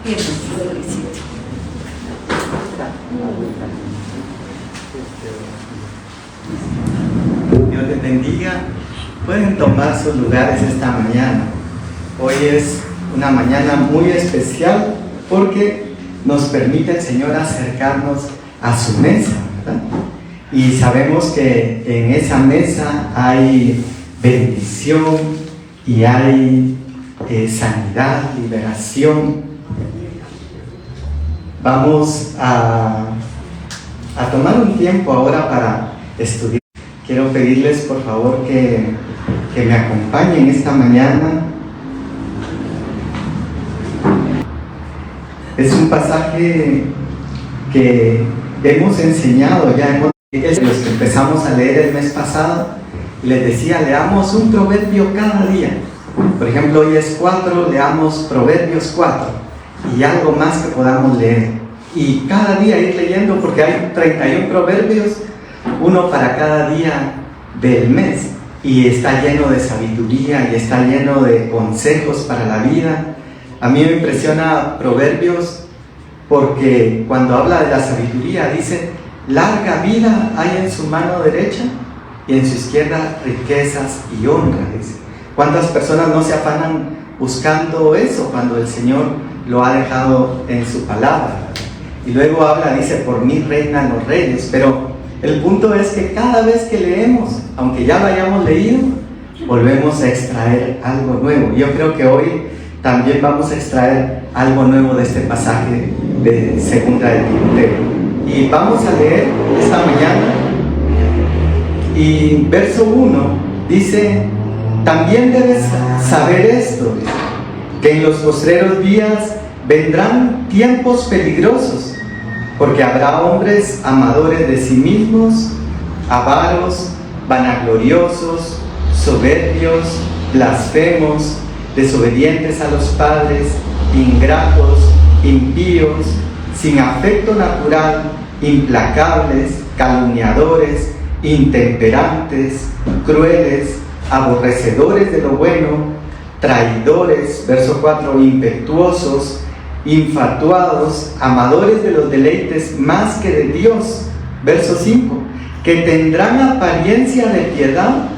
Dios les bendiga. Pueden tomar sus lugares esta mañana. Hoy es una mañana muy especial porque nos permite el Señor acercarnos a su mesa, ¿verdad? Y sabemos que en esa mesa hay bendición y hay sanidad, liberación. Vamos a tomar un tiempo ahora para estudiar. Quiero pedirles por favor que me acompañen esta mañana. Es un pasaje que hemos enseñado ya en los que empezamos a leer el mes pasado. Les decía, leamos un proverbio cada día. Por ejemplo, hoy es 4, leamos Proverbios 4 y algo más que podamos leer. Y cada día ir leyendo, porque hay 31 proverbios, uno para cada día del mes, y está lleno de sabiduría y está lleno de consejos para la vida. A mí me impresiona Proverbios porque cuando habla de la sabiduría dice: larga vida hay en su mano derecha y en su izquierda riquezas y honra. Dice, ¿cuántas personas no se afanan buscando eso cuando el Señor lo ha dejado en su palabra? Y luego habla, dice, por mí reinan los reyes. Pero el punto es que cada vez que leemos, aunque ya lo hayamos leído, volvemos a extraer algo nuevo. Yo creo que hoy también vamos a extraer algo nuevo de este pasaje de Segunda de Timoteo. Y vamos a leer esta mañana. Y verso 1 dice: también debes saber esto, que en los postreros días vendrán tiempos peligrosos, porque habrá hombres amadores de sí mismos, avaros, vanagloriosos, soberbios, blasfemos, desobedientes a los padres, ingratos, impíos, sin afecto natural, implacables, calumniadores, intemperantes, crueles, aborrecedores de lo bueno, traidores, verso 4, impetuosos, infatuados, amadores de los deleites más que de Dios, verso 5, que tendrán apariencia de piedad,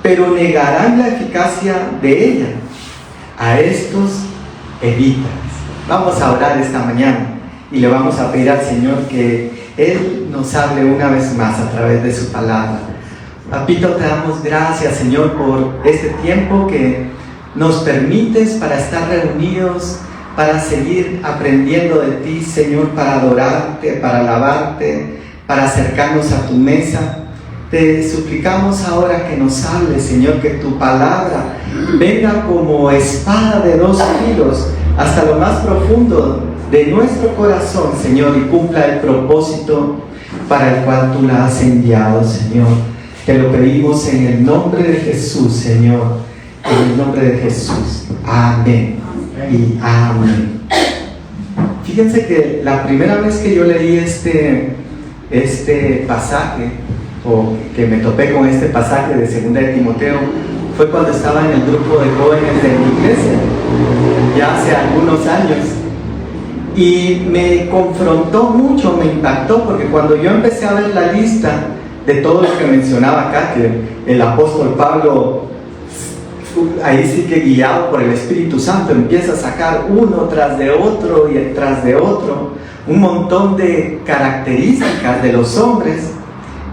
pero negarán la eficacia de ella. A estos evita. Vamos a orar esta mañana y le vamos a pedir al Señor que Él nos hable una vez más a través de su palabra. Papito, te damos gracias, Señor, por este tiempo que nos permites para estar reunidos, para seguir aprendiendo de ti, Señor, para adorarte, para alabarte, para acercarnos a tu mesa. Te suplicamos ahora que nos hables, Señor, que tu palabra venga como espada de 2 filos hasta lo más profundo de nuestro corazón, Señor, y cumpla el propósito para el cual tú la has enviado, Señor. Te lo pedimos en el nombre de Jesús, Señor, en el nombre de Jesús. Amén y amén. Fíjense que la primera vez que yo leí este pasaje, o que me topé con este pasaje de Segunda de Timoteo, fue cuando estaba en el grupo de jóvenes de mi iglesia, ya hace algunos años, y me confrontó mucho, me impactó, porque cuando yo empecé a ver la lista de todo lo que mencionaba acá, que el apóstol Pablo, ahí sí que guiado por el Espíritu Santo, empieza a sacar uno tras de otro y tras de otro, un montón de características de los hombres,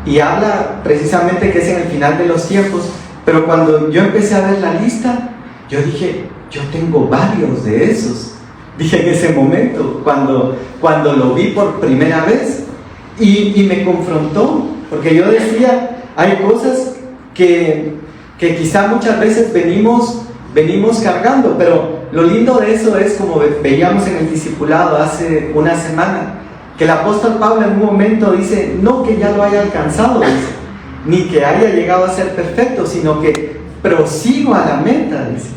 y habla precisamente que es en el final de los tiempos. Pero cuando yo empecé a ver la lista, yo dije, yo tengo varios de esos. Dije en ese momento, cuando lo vi por primera vez, y me confrontó, porque yo decía, hay cosas que quizá muchas veces venimos cargando, pero lo lindo de eso es, como veíamos en el discipulado hace una semana, que el apóstol Pablo en un momento dice, no que ya lo haya alcanzado, dice, ni que haya llegado a ser perfecto, sino que prosigo a la meta, dice.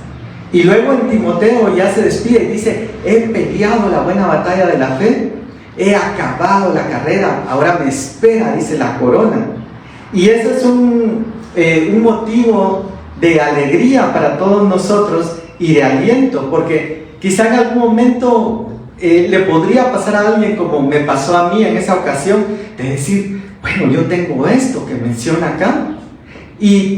Y luego en Timoteo ya se despide y dice, he peleado la buena batalla de la fe, he acabado la carrera, ahora me espera, dice, la corona. Y eso es un motivo de alegría para todos nosotros y de aliento, porque quizá en algún momento le podría pasar a alguien como me pasó a mí en esa ocasión, de decir, bueno, yo tengo esto que menciona acá,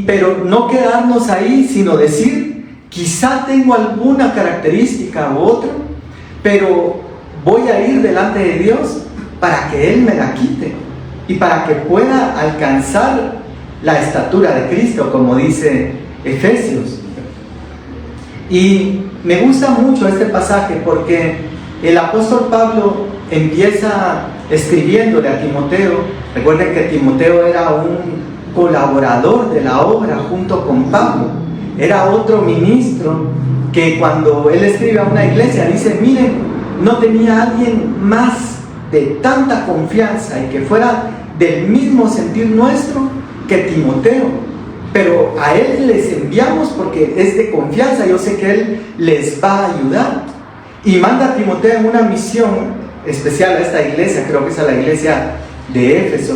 pero no quedarnos ahí, sino decir, quizá tengo alguna característica u otra, pero voy a ir delante de Dios para que Él me la quite y para que pueda alcanzar la estatura de Cristo, como dice Efesios. Y me gusta mucho este pasaje porque el apóstol Pablo empieza escribiéndole a Timoteo. Recuerden que Timoteo era un colaborador de la obra junto con Pablo, era otro ministro que cuando él escribe a una iglesia dice, miren, no tenía alguien más de tanta confianza y que fuera del mismo sentir nuestro que Timoteo, pero a él les enviamos porque es de confianza, yo sé que él les va a ayudar, y manda a Timoteo en una misión especial a esta iglesia, creo que es a la iglesia de Éfeso.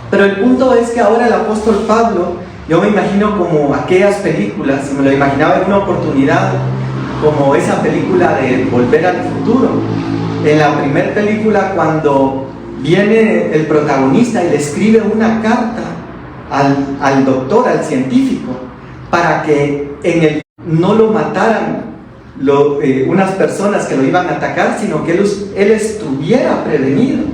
Pero el punto es que ahora el apóstol Pablo, yo me imagino como aquellas películas, me lo imaginaba en una oportunidad, como esa película de Volver al Futuro. En la primera película, cuando viene el protagonista y le escribe una carta al doctor, al científico, para que no lo mataran unas personas que lo iban a atacar, sino que él estuviera prevenido.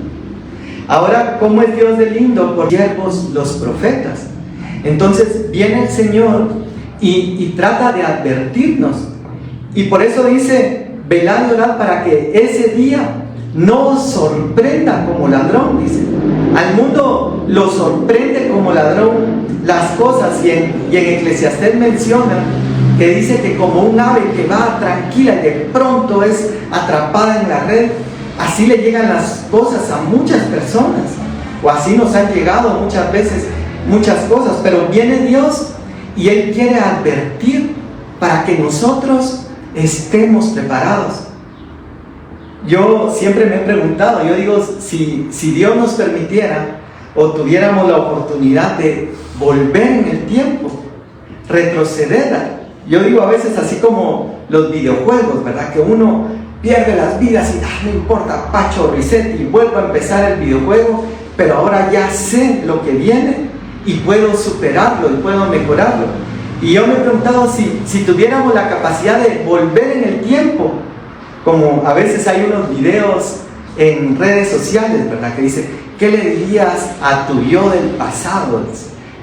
Ahora, ¿cómo es Dios de lindo? Por siervos, los profetas. Entonces viene el Señor y trata de advertirnos, y por eso dice, velad y orad para que ese día no os sorprenda como ladrón, dice. Al mundo lo sorprende como ladrón las cosas, y en Eclesiastés menciona que dice que como un ave que va tranquila y de pronto es atrapada en la red, así le llegan las cosas a muchas personas, o así nos han llegado muchas veces muchas cosas, pero viene Dios y Él quiere advertir para que nosotros estemos preparados. Yo siempre me he preguntado, yo digo, si Dios nos permitiera o tuviéramos la oportunidad de volver en el tiempo, retroceder, yo digo a veces así como los videojuegos, ¿verdad? Que uno pierde las vidas y no importa, pacho, reset, y vuelvo a empezar el videojuego, pero ahora ya sé lo que viene y puedo superarlo y puedo mejorarlo. Y yo me he preguntado si tuviéramos la capacidad de volver en el tiempo, como a veces hay unos videos en redes sociales, ¿verdad? Que dice, ¿qué le dirías a tu yo del pasado?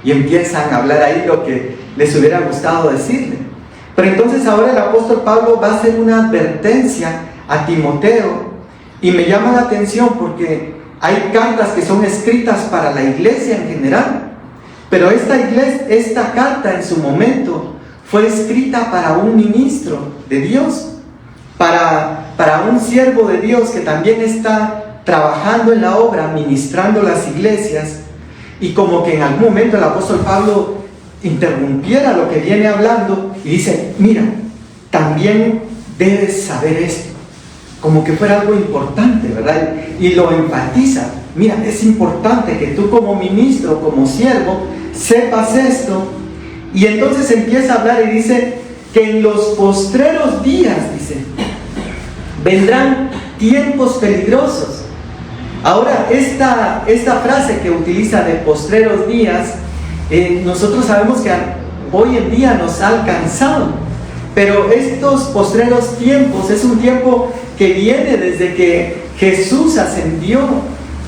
Y empiezan a hablar ahí lo que les hubiera gustado decirle. Pero entonces ahora el apóstol Pablo va a hacer una advertencia a Timoteo, y me llama la atención porque hay cartas que son escritas para la iglesia en general, pero esta carta en su momento fue escrita para un ministro de Dios, para un siervo de Dios que también está trabajando en la obra, ministrando las iglesias, y como que en algún momento el apóstol Pablo interrumpiera lo que viene hablando y dice, mira, también debes saber esto, como que fuera algo importante, ¿verdad? Y lo enfatiza, mira, es importante que tú como ministro, como siervo, sepas esto. Y entonces empieza a hablar y dice que en los postreros días, dice, vendrán tiempos peligrosos. Ahora, esta frase que utiliza de postreros días, nosotros sabemos que hoy en día nos ha alcanzado, pero estos postreros tiempos es un tiempo que viene desde que Jesús ascendió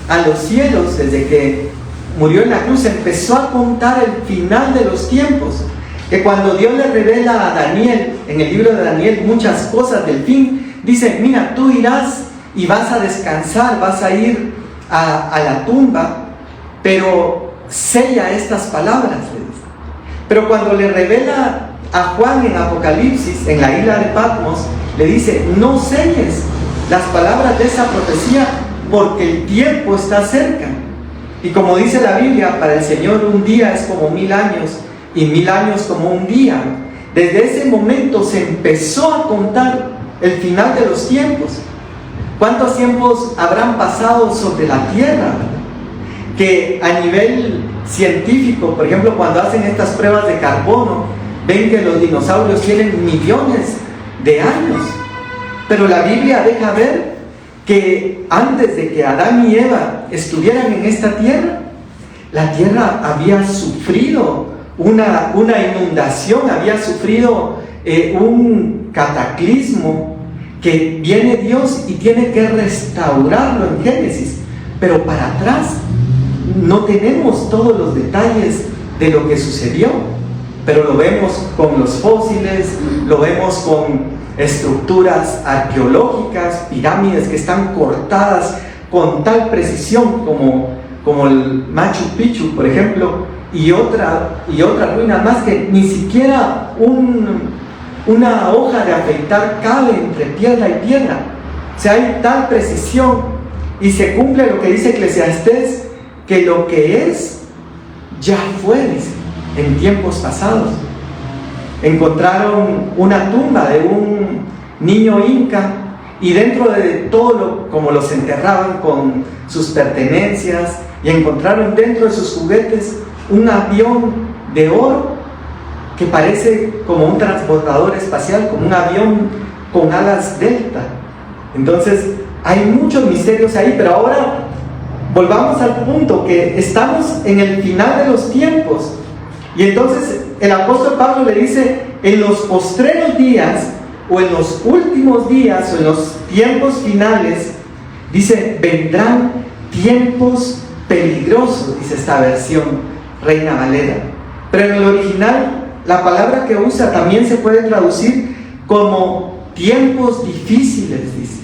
a los cielos, desde que murió en la cruz, empezó a contar el final de los tiempos, que cuando Dios le revela a Daniel, en el libro de Daniel, muchas cosas del fin, dice, mira, tú irás y vas a descansar, vas a ir a la tumba, pero sella estas palabras. Pero cuando le revela a Juan en Apocalipsis, en la isla de Patmos, le dice, no selles las palabras de esa profecía, porque el tiempo está cerca. Y como dice la Biblia, para el Señor un día es como 1000 años, y 1000 años como un día. Desde ese momento se empezó a contar el final de los tiempos. ¿Cuántos tiempos habrán pasado sobre la tierra? Que a nivel científico, por ejemplo, cuando hacen estas pruebas de carbono, ven que los dinosaurios tienen millones de años. Pero la Biblia deja ver que antes de que Adán y Eva estuvieran en esta tierra, la tierra había sufrido una inundación, había sufrido un cataclismo, que viene Dios y tiene que restaurarlo en Génesis. Pero para atrás no tenemos todos los detalles de lo que sucedió, pero lo vemos con los fósiles, lo vemos con estructuras arqueológicas, pirámides que están cortadas con tal precisión como el Machu Picchu, por ejemplo, y otra ruina más que ni siquiera una hoja de afeitar cabe entre piedra y piedra. O sea, hay tal precisión y se cumple lo que dice Eclesiastés, que lo que es ya fue, dice, en tiempos pasados. Encontraron una tumba de un niño inca y dentro de todo como los enterraban con sus pertenencias, y encontraron dentro de sus juguetes un avión de oro que parece como un transportador espacial, como un avión con alas delta. Entonces hay muchos misterios ahí, pero ahora volvamos al punto que estamos en el final de los tiempos. Y entonces el apóstol Pablo le dice, en los postreros días, o en los últimos días, o en los tiempos finales, dice, vendrán tiempos peligrosos, dice esta versión Reina Valera. Pero en el original, la palabra que usa también se puede traducir como tiempos difíciles, dice.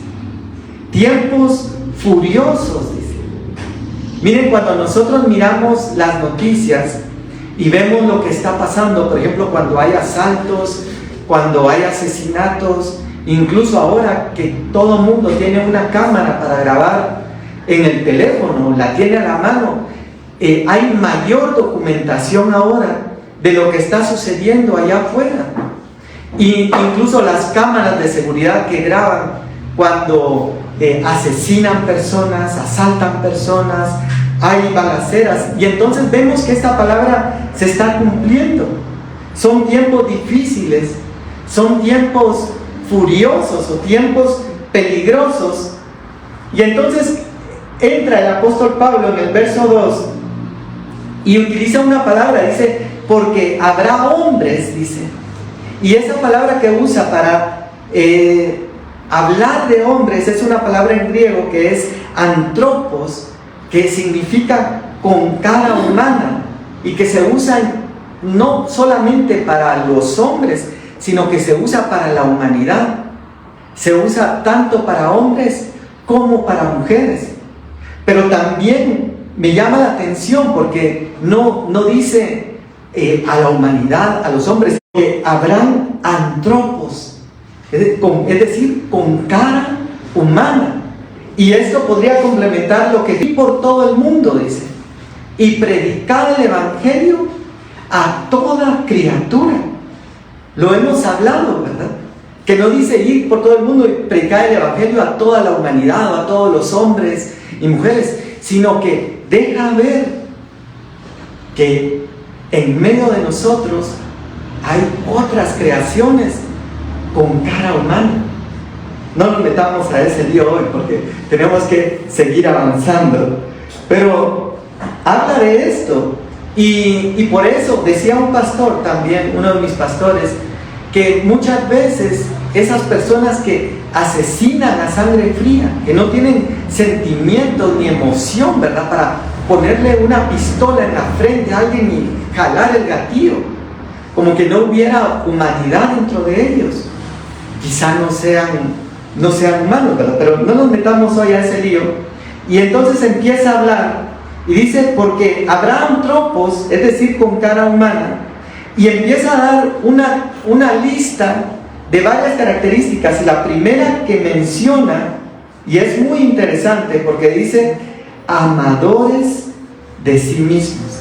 Tiempos furiosos, dice. Miren, cuando nosotros miramos las noticias y vemos lo que está pasando, por ejemplo, cuando hay asaltos, cuando hay asesinatos, incluso ahora que todo el mundo tiene una cámara para grabar en el teléfono, la tiene a la mano, hay mayor documentación ahora de lo que está sucediendo allá afuera. Y incluso las cámaras de seguridad que graban cuando asesinan personas, asaltan personas, hay balaceras, y entonces vemos que esta palabra se está cumpliendo. Son tiempos difíciles, son tiempos furiosos o tiempos peligrosos. Y entonces entra el apóstol Pablo en el verso 2 y utiliza una palabra, dice, porque habrá hombres, dice. Y esa palabra que usa para hablar de hombres es una palabra en griego que es antropos, que significa con cara humana, y que se usa no solamente para los hombres, sino que se usa para la humanidad. Se usa tanto para hombres como para mujeres. Pero también me llama la atención porque no dice a la humanidad, a los hombres, que habrán antropos, es decir, con cara humana. Y esto podría complementar lo que vi por todo el mundo, dice, y predicar el evangelio a toda criatura. Lo hemos hablado, ¿verdad? Que no dice ir por todo el mundo y predicar el evangelio a toda la humanidad, o a todos los hombres y mujeres, sino que deja ver que en medio de nosotros hay otras creaciones con cara humana. No nos metamos a ese lío hoy porque tenemos que seguir avanzando, pero habla de esto. Y por eso decía un pastor también, uno de mis pastores, que muchas veces esas personas que asesinan a sangre fría, que no tienen sentimientos ni emoción, ¿verdad?, para ponerle una pistola en la frente a alguien y jalar el gatillo, como que no hubiera humanidad dentro de ellos. Quizá no sean humanos, ¿verdad? Pero no nos metamos hoy a ese lío. Y entonces empieza a hablar y dice, porque habrá antropos, es decir, con cara humana, y empieza a dar una lista de varias características. Y la primera que menciona, y es muy interesante porque dice, amadores de sí mismos.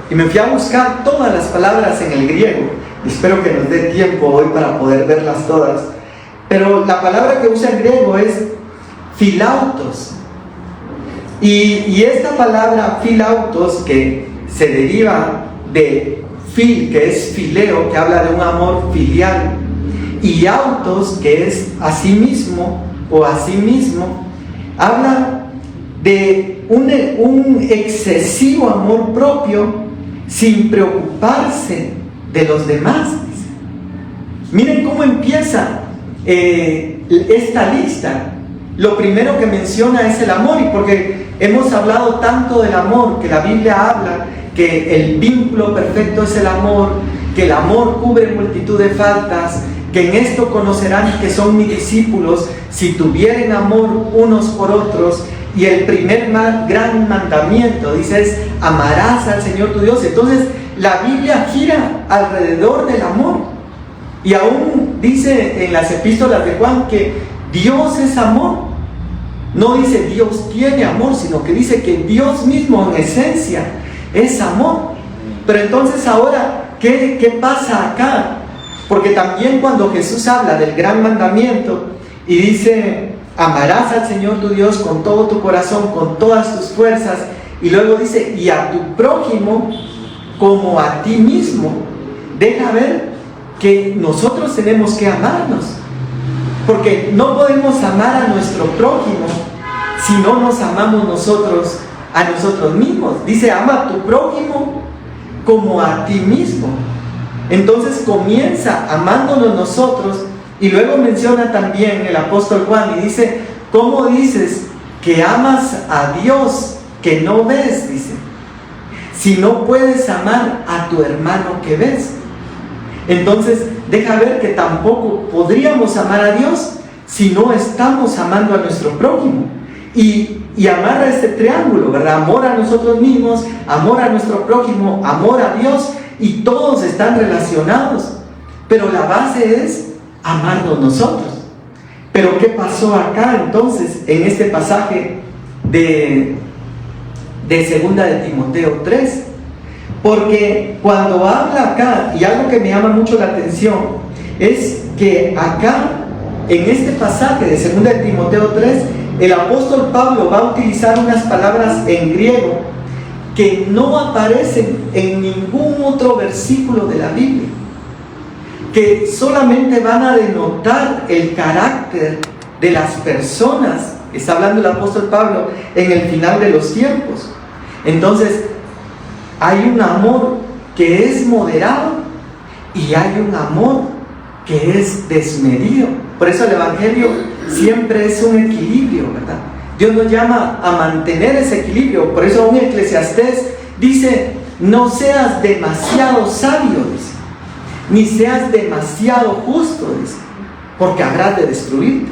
Y me fui a buscar todas las palabras en el griego, y espero que nos dé tiempo hoy para poder verlas todas. Pero la palabra que usa en griego es filautos. Y esta palabra filautos, que se deriva de fil, que es fileo, que habla de un amor filial, y autos, que es asimismo o asimismo, habla de un excesivo amor propio sin preocuparse de los demás. Miren cómo empieza esta lista. Lo primero que menciona es el amor, y porque hemos hablado tanto del amor, que la Biblia habla que el vínculo perfecto es el amor, que el amor cubre multitud de faltas, que en esto conocerán que son mis discípulos si tuvieren amor unos por otros. Y el primer gran mandamiento, dice, es amarás al Señor tu Dios. Entonces la Biblia gira alrededor del amor, y aún dice en las epístolas de Juan que Dios es amor. No dice Dios tiene amor, sino que dice que Dios mismo en esencia es amor. Pero entonces ahora, ¿qué pasa acá? Porque también cuando Jesús habla del gran mandamiento y dice amarás al Señor tu Dios con todo tu corazón, con todas tus fuerzas, y luego dice y a tu prójimo como a ti mismo, deja ver que nosotros tenemos que amarnos, porque no podemos amar a nuestro prójimo si no nos amamos nosotros a nosotros mismos. Dice ama a tu prójimo como a ti mismo. Entonces comienza amándonos nosotros, y luego menciona también el apóstol Juan y dice, ¿cómo dices que amas a Dios que no ves? Dice, si no puedes amar a tu hermano que ves. Entonces deja ver que tampoco podríamos amar a Dios si no estamos amando a nuestro prójimo. Y amarra este triángulo, ¿verdad? Amor a nosotros mismos, amor a nuestro prójimo, amor a Dios, y todos están relacionados. Pero la base es amarnos nosotros. Pero ¿qué pasó acá entonces en este pasaje de 2 de Timoteo 3? Porque cuando habla acá, y algo que me llama mucho la atención, es que acá, en este pasaje de 2 de Timoteo 3, el apóstol Pablo va a utilizar unas palabras en griego que no aparecen en ningún otro versículo de la Biblia, que solamente van a denotar el carácter de las personas. Está hablando el apóstol Pablo en el final de los tiempos. Entonces, hay un amor que es moderado y hay un amor que es desmedido. Por eso el Evangelio siempre es un equilibrio, ¿verdad? Dios nos llama a mantener ese equilibrio. Por eso un Eclesiastés dice, no seas demasiado sabio, dice, ni seas demasiado justo, dice, porque habrás de destruirte.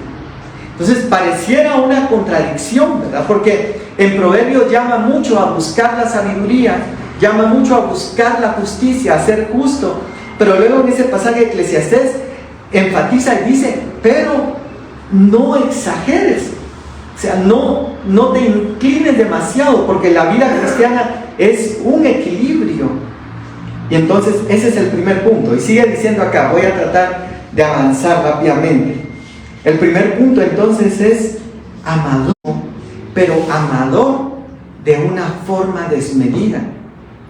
Entonces pareciera una contradicción, ¿verdad? Porque en Proverbios llama mucho a buscar la sabiduría, llama mucho a buscar la justicia, a ser justo, pero luego en ese pasaje de Eclesiastés enfatiza y dice, pero no exageres, o sea, no te inclines demasiado, porque la vida cristiana es un equilibrio. Y entonces ese es el primer punto, y sigue diciendo acá, voy a tratar de avanzar rápidamente. El primer punto entonces es amador, pero amador de una forma desmedida,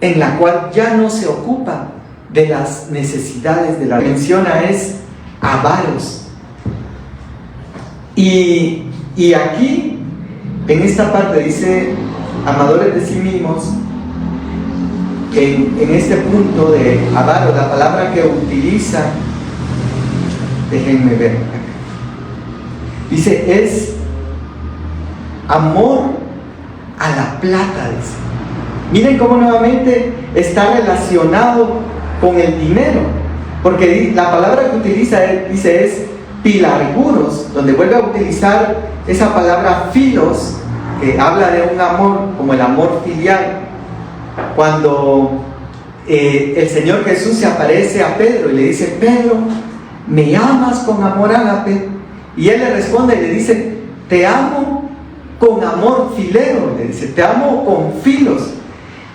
en la cual ya no se ocupa de las necesidades de la menciona es avaros. Y aquí, en esta parte dice amadores de sí mismos. En este punto de avaro, la palabra que utiliza, déjenme ver, dice es amor a la plata, dice. Miren cómo nuevamente está relacionado con el dinero, porque la palabra que utiliza dice es pilarguros, donde vuelve a utilizar esa palabra filos, que habla de un amor como el amor filial. Cuando el Señor Jesús se aparece a Pedro y le dice, Pedro, ¿me amas con amor ágape? Y él le responde y le dice, te amo con amor fileo, le dice, te amo con filos.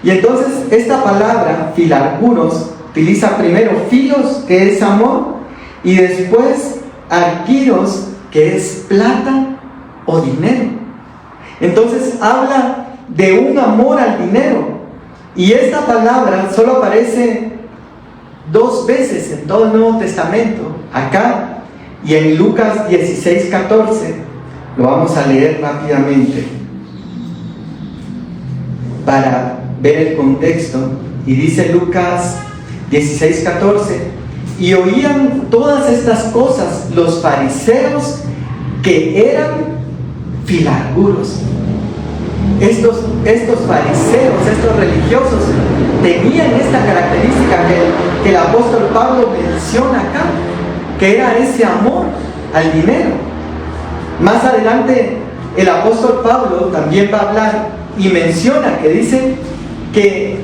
Y entonces esta palabra, filarguros, utiliza primero filos, que es amor, y después arquiros, que es plata o dinero. Entonces habla de un amor al dinero. Y esta palabra solo aparece 2 veces en todo el Nuevo Testamento, acá Y en Lucas 16:14, lo vamos a leer rápidamente para ver el contexto. Y dice Lucas 16:14: y oían todas estas cosas los fariseos, que eran filarguros. Estos fariseos, estos religiosos, tenían esta característica que el apóstol Pablo menciona acá, que era ese amor al dinero. Más adelante el apóstol Pablo también va a hablar y menciona que dice que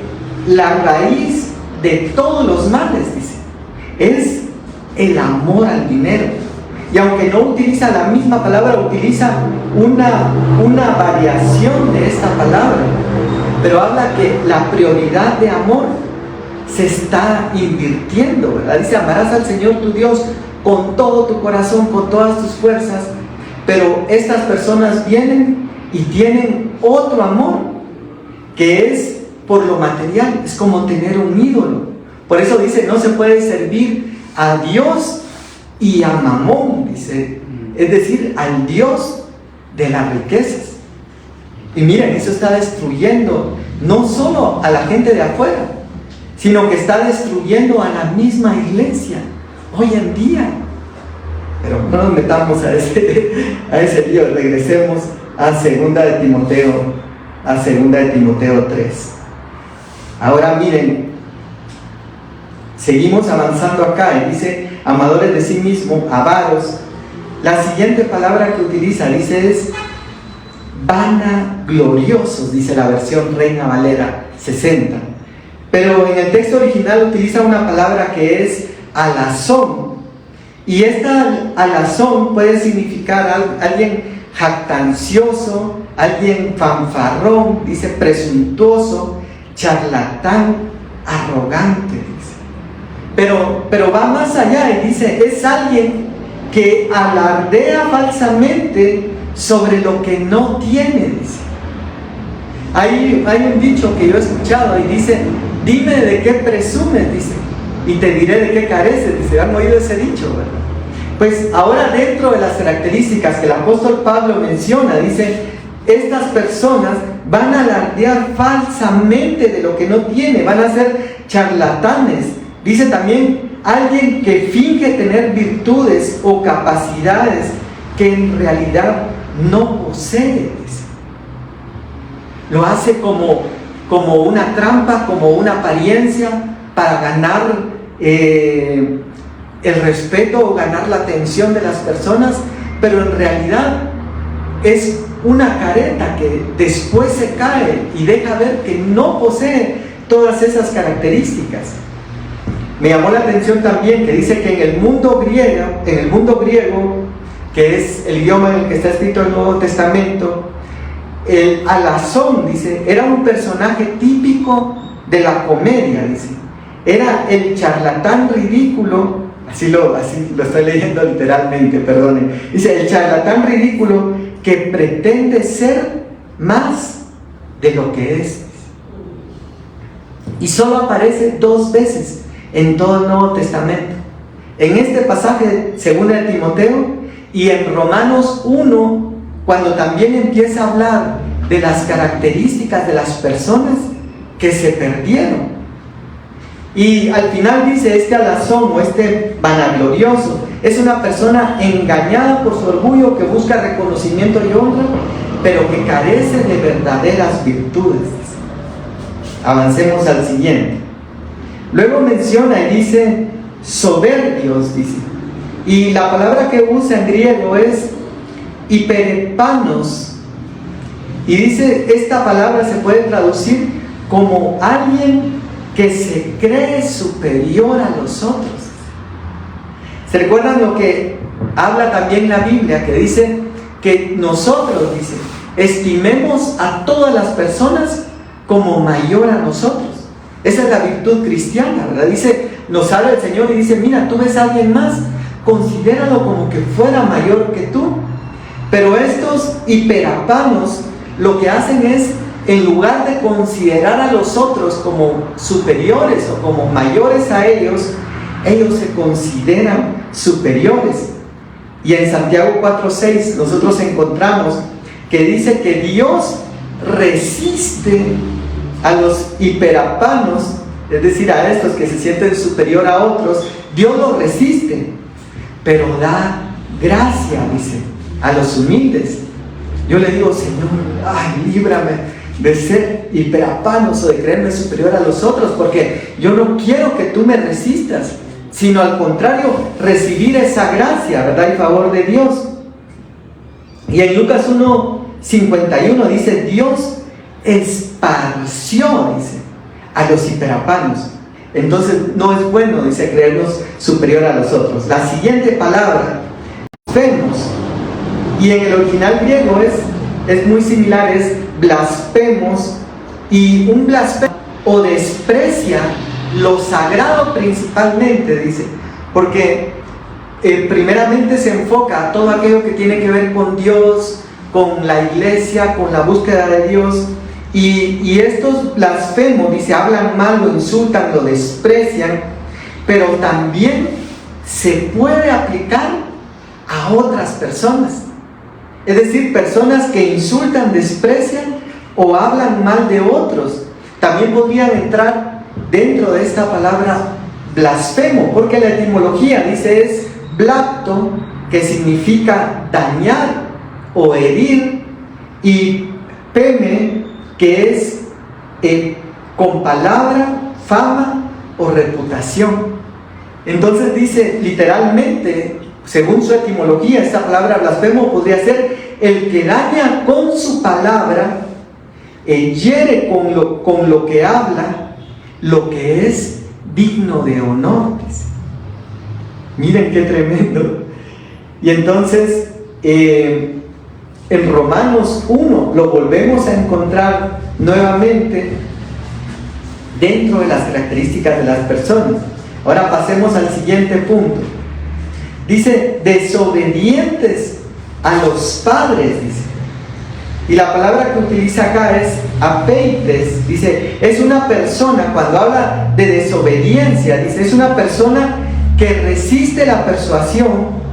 la raíz de todos los males, dice, es el amor al dinero. Y aunque no utiliza la misma palabra, utiliza una variación de esta palabra, pero habla que la prioridad de amor se está invirtiendo, ¿verdad? Dice: amarás al Señor tu Dios con todo tu corazón, con todas tus fuerzas. Pero estas personas vienen y tienen otro amor, que es por lo material. Es como tener un ídolo. Por eso dice: no se puede servir a Dios y a Mamón, dice, es decir, al Dios de las riquezas. Y miren, eso está destruyendo no solo a la gente de afuera, sino que está destruyendo a la misma iglesia hoy en día. Pero no nos metamos a ese lío. Regresemos a 2 de Timoteo 3. Ahora miren, seguimos avanzando acá y dice: amadores de sí mismos, avaros. La siguiente palabra que utiliza, dice, es vanagloriosos, dice la versión Reina Valera 60. Pero en el texto original utiliza una palabra que es alazón. Y esta alazón puede significar alguien jactancioso, alguien fanfarrón, dice presuntuoso, charlatán, arrogante, dice. Pero va más allá y dice: es alguien que alardea falsamente sobre lo que no tiene, dice. Hay un dicho que yo he escuchado y dice: dime de qué presumes, dice, y te diré de qué careces, dice. ¿Han oído ese dicho, verdad? Pues ahora, dentro de las características que el apóstol Pablo menciona, dice: estas personas van a alardear falsamente de lo que no tiene, van a ser charlatanes. Dice también: alguien que finge tener virtudes o capacidades que en realidad no posee, dice. Lo hace como una trampa, como una apariencia para ganar el respeto o ganar la atención de las personas, pero en realidad es una careta que después se cae y deja ver que no posee todas esas características. Me llamó la atención también que dice que en el mundo griego, que es el idioma en el que está escrito el Nuevo Testamento, el alazón, dice, era un personaje típico de la comedia, dice. Era el charlatán ridículo, así lo estoy leyendo literalmente, perdone. Dice: el charlatán ridículo que pretende ser más de lo que es. Y solo aparece 2 veces en todo el Nuevo Testamento. En este pasaje, 2 de Timoteo, y en Romanos 1, cuando también empieza a hablar de las características de las personas que se perdieron. Y al final dice: este alazón o este vanaglorioso es una persona engañada por su orgullo, que busca reconocimiento y honra, pero que carece de verdaderas virtudes. Avancemos al siguiente. Luego menciona y dice: soberbios, dice. Y la palabra que usa en griego es hiperepanos. Y dice, esta palabra se puede traducir como alguien que se cree superior a los otros. ¿Se recuerdan lo que habla también la Biblia? Que dice que nosotros, dice, estimemos a todas las personas como mayor a nosotros. Esa es la virtud cristiana, ¿verdad? Dice, nos habla el Señor y dice: mira, tú ves a alguien más, considéralo como que fuera mayor que tú. Pero estos hiperapanos lo que hacen es, en lugar de considerar a los otros como superiores o como mayores a ellos, ellos se consideran superiores. Y en Santiago 4:6 nosotros encontramos que dice que Dios resiste a los hiperapanos, es decir, a estos que se sienten superior a otros. Dios los resiste, pero da gracia, dice, a los humildes. Yo le digo: Señor, ay, líbrame de ser hiperapanos o de creerme superior a los otros, porque yo no quiero que tú me resistas, sino al contrario, recibir esa gracia, ¿verdad?, y favor de Dios. Y en Lucas 1:51 dice: Dios esparció, dice, a los hiperapanos. Entonces no es bueno, dice, creernos superior a los otros. La siguiente palabra, blasfemos, y en el original griego es muy similar, es blasfemos, y un blasfemo o desprecia lo sagrado principalmente, dice, porque primeramente se enfoca a todo aquello que tiene que ver con Dios, con la iglesia, con la búsqueda de Dios, y estos blasfemos, dice, hablan mal, lo insultan, lo desprecian, pero también se puede aplicar a otras personas. Es decir, personas que insultan, desprecian o hablan mal de otros, también podrían entrar dentro de esta palabra blasfemo, porque la etimología, dice, es blacto, que significa dañar o herir, y peme, que es con palabra, fama o reputación. Entonces dice literalmente, según su etimología, esta palabra blasfemo podría ser el que daña con su palabra, hiere con lo que habla, lo que es digno de honor. Miren qué tremendo. Y entonces en Romanos 1 lo volvemos a encontrar nuevamente dentro de las características de las personas. Ahora pasemos al siguiente punto. Dice: desobedientes a los padres, dice. Y la palabra que utiliza acá es apeites. Dice, es una persona, cuando habla de desobediencia, dice, es una persona que resiste la persuasión,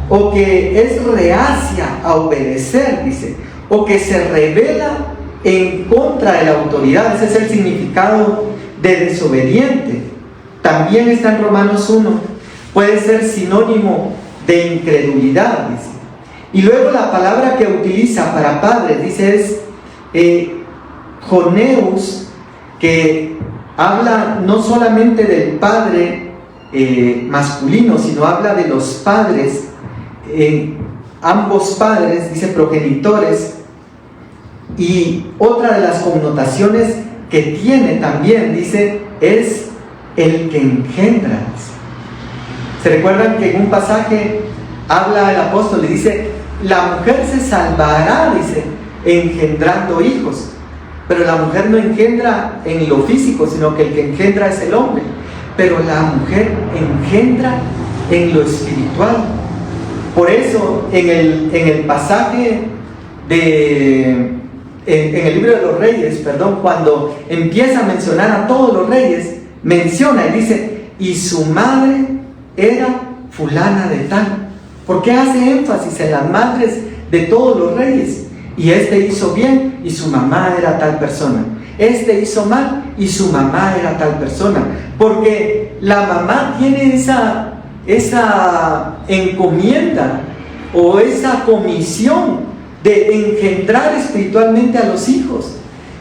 o que es reacia a obedecer, dice, o que se rebela en contra de la autoridad. Ese es el significado de desobediente. También está en Romanos 1. Puede ser sinónimo de incredulidad, dice. Y luego la palabra que utiliza para padres, dice, es joneus, que habla no solamente del padre masculino, sino habla de los padres, ambos padres, dice, progenitores. Y otra de las connotaciones que tiene también, dice, es el que engendra. ¿Se recuerdan que en un pasaje habla el apóstol y dice: la mujer se salvará, dice, engendrando hijos? Pero la mujer no engendra en lo físico, sino que el que engendra es el hombre. Pero la mujer engendra en lo espiritual. Por eso en el pasaje en el libro de los Reyes, cuando empieza a mencionar a todos los reyes, menciona y dice: y su madre era fulana de tal. ¿Por qué hace énfasis en las madres de todos los reyes? Y este hizo bien y su mamá era tal persona. Este hizo mal y su mamá era tal persona. Porque la mamá tiene esa encomienda o esa comisión de engendrar espiritualmente a los hijos,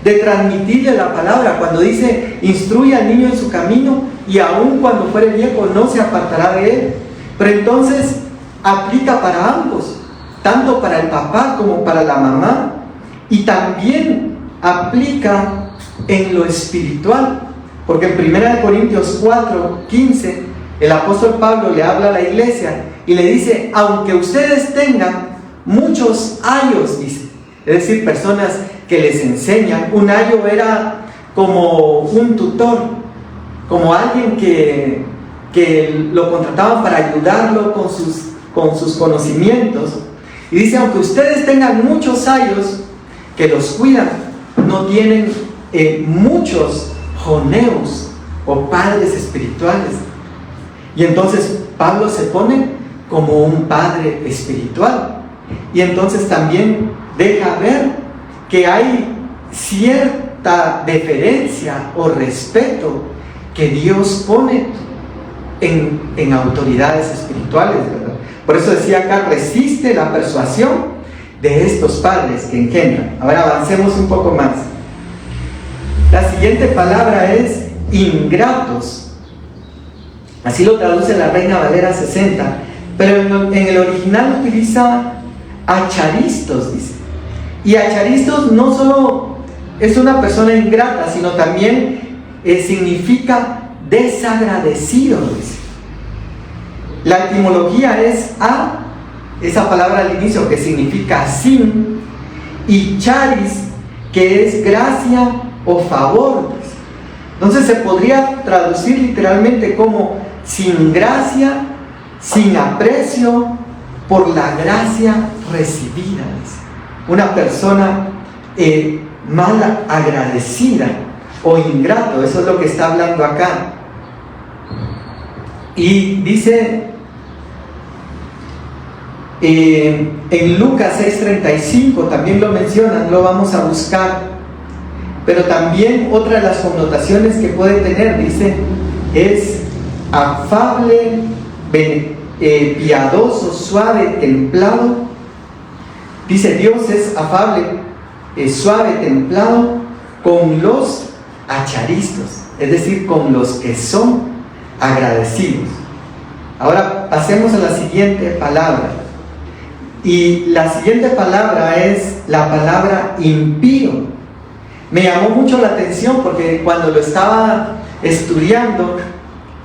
de transmitirle la palabra. Cuando dice: instruye al niño en su camino, y aun cuando fuere viejo no se apartará de él. Pero entonces aplica para ambos, tanto para el papá como para la mamá, y también aplica en lo espiritual, porque en 1 Corintios 4:15 el apóstol Pablo le habla a la iglesia y le dice: aunque ustedes tengan muchos ayos, dice, es decir, personas que les enseñan. Un ayo era como un tutor, como alguien que lo contrataban para ayudarlo con sus conocimientos. Y dice: aunque ustedes tengan muchos ayos que los cuidan, no tienen muchos joneos o padres espirituales. Y entonces Pablo se pone como un padre espiritual. Y entonces también deja ver que hay cierta deferencia o respeto que Dios pone en autoridades espirituales, ¿verdad? Por eso decía acá, resiste la persuasión de estos padres que engendran. Ahora avancemos un poco más. La siguiente palabra es ingratos. Así lo traduce la Reina Valera 60, pero en el original utiliza acharistos, dice. Y acharistos no solo es una persona ingrata, sino también significa desagradecido, dice. La etimología es a, esa palabra al inicio que significa sin, y charis, que es gracia o favor, dice. Entonces se podría traducir literalmente como sin gracia, sin aprecio por la gracia recibida, dice. Una persona mal agradecida o ingrato, eso es lo que está hablando acá. Y dice en Lucas 6:35, también lo mencionan, lo vamos a buscar, pero también otra de las connotaciones que puede tener, dice, es afable, piadoso, suave, templado. Dice, Dios es afable, suave, templado con los acharistos, es decir, con los que son agradecidos. Ahora pasemos a la siguiente palabra. Y la siguiente palabra es la palabra impío. Me llamó mucho la atención porque cuando lo estaba estudiando,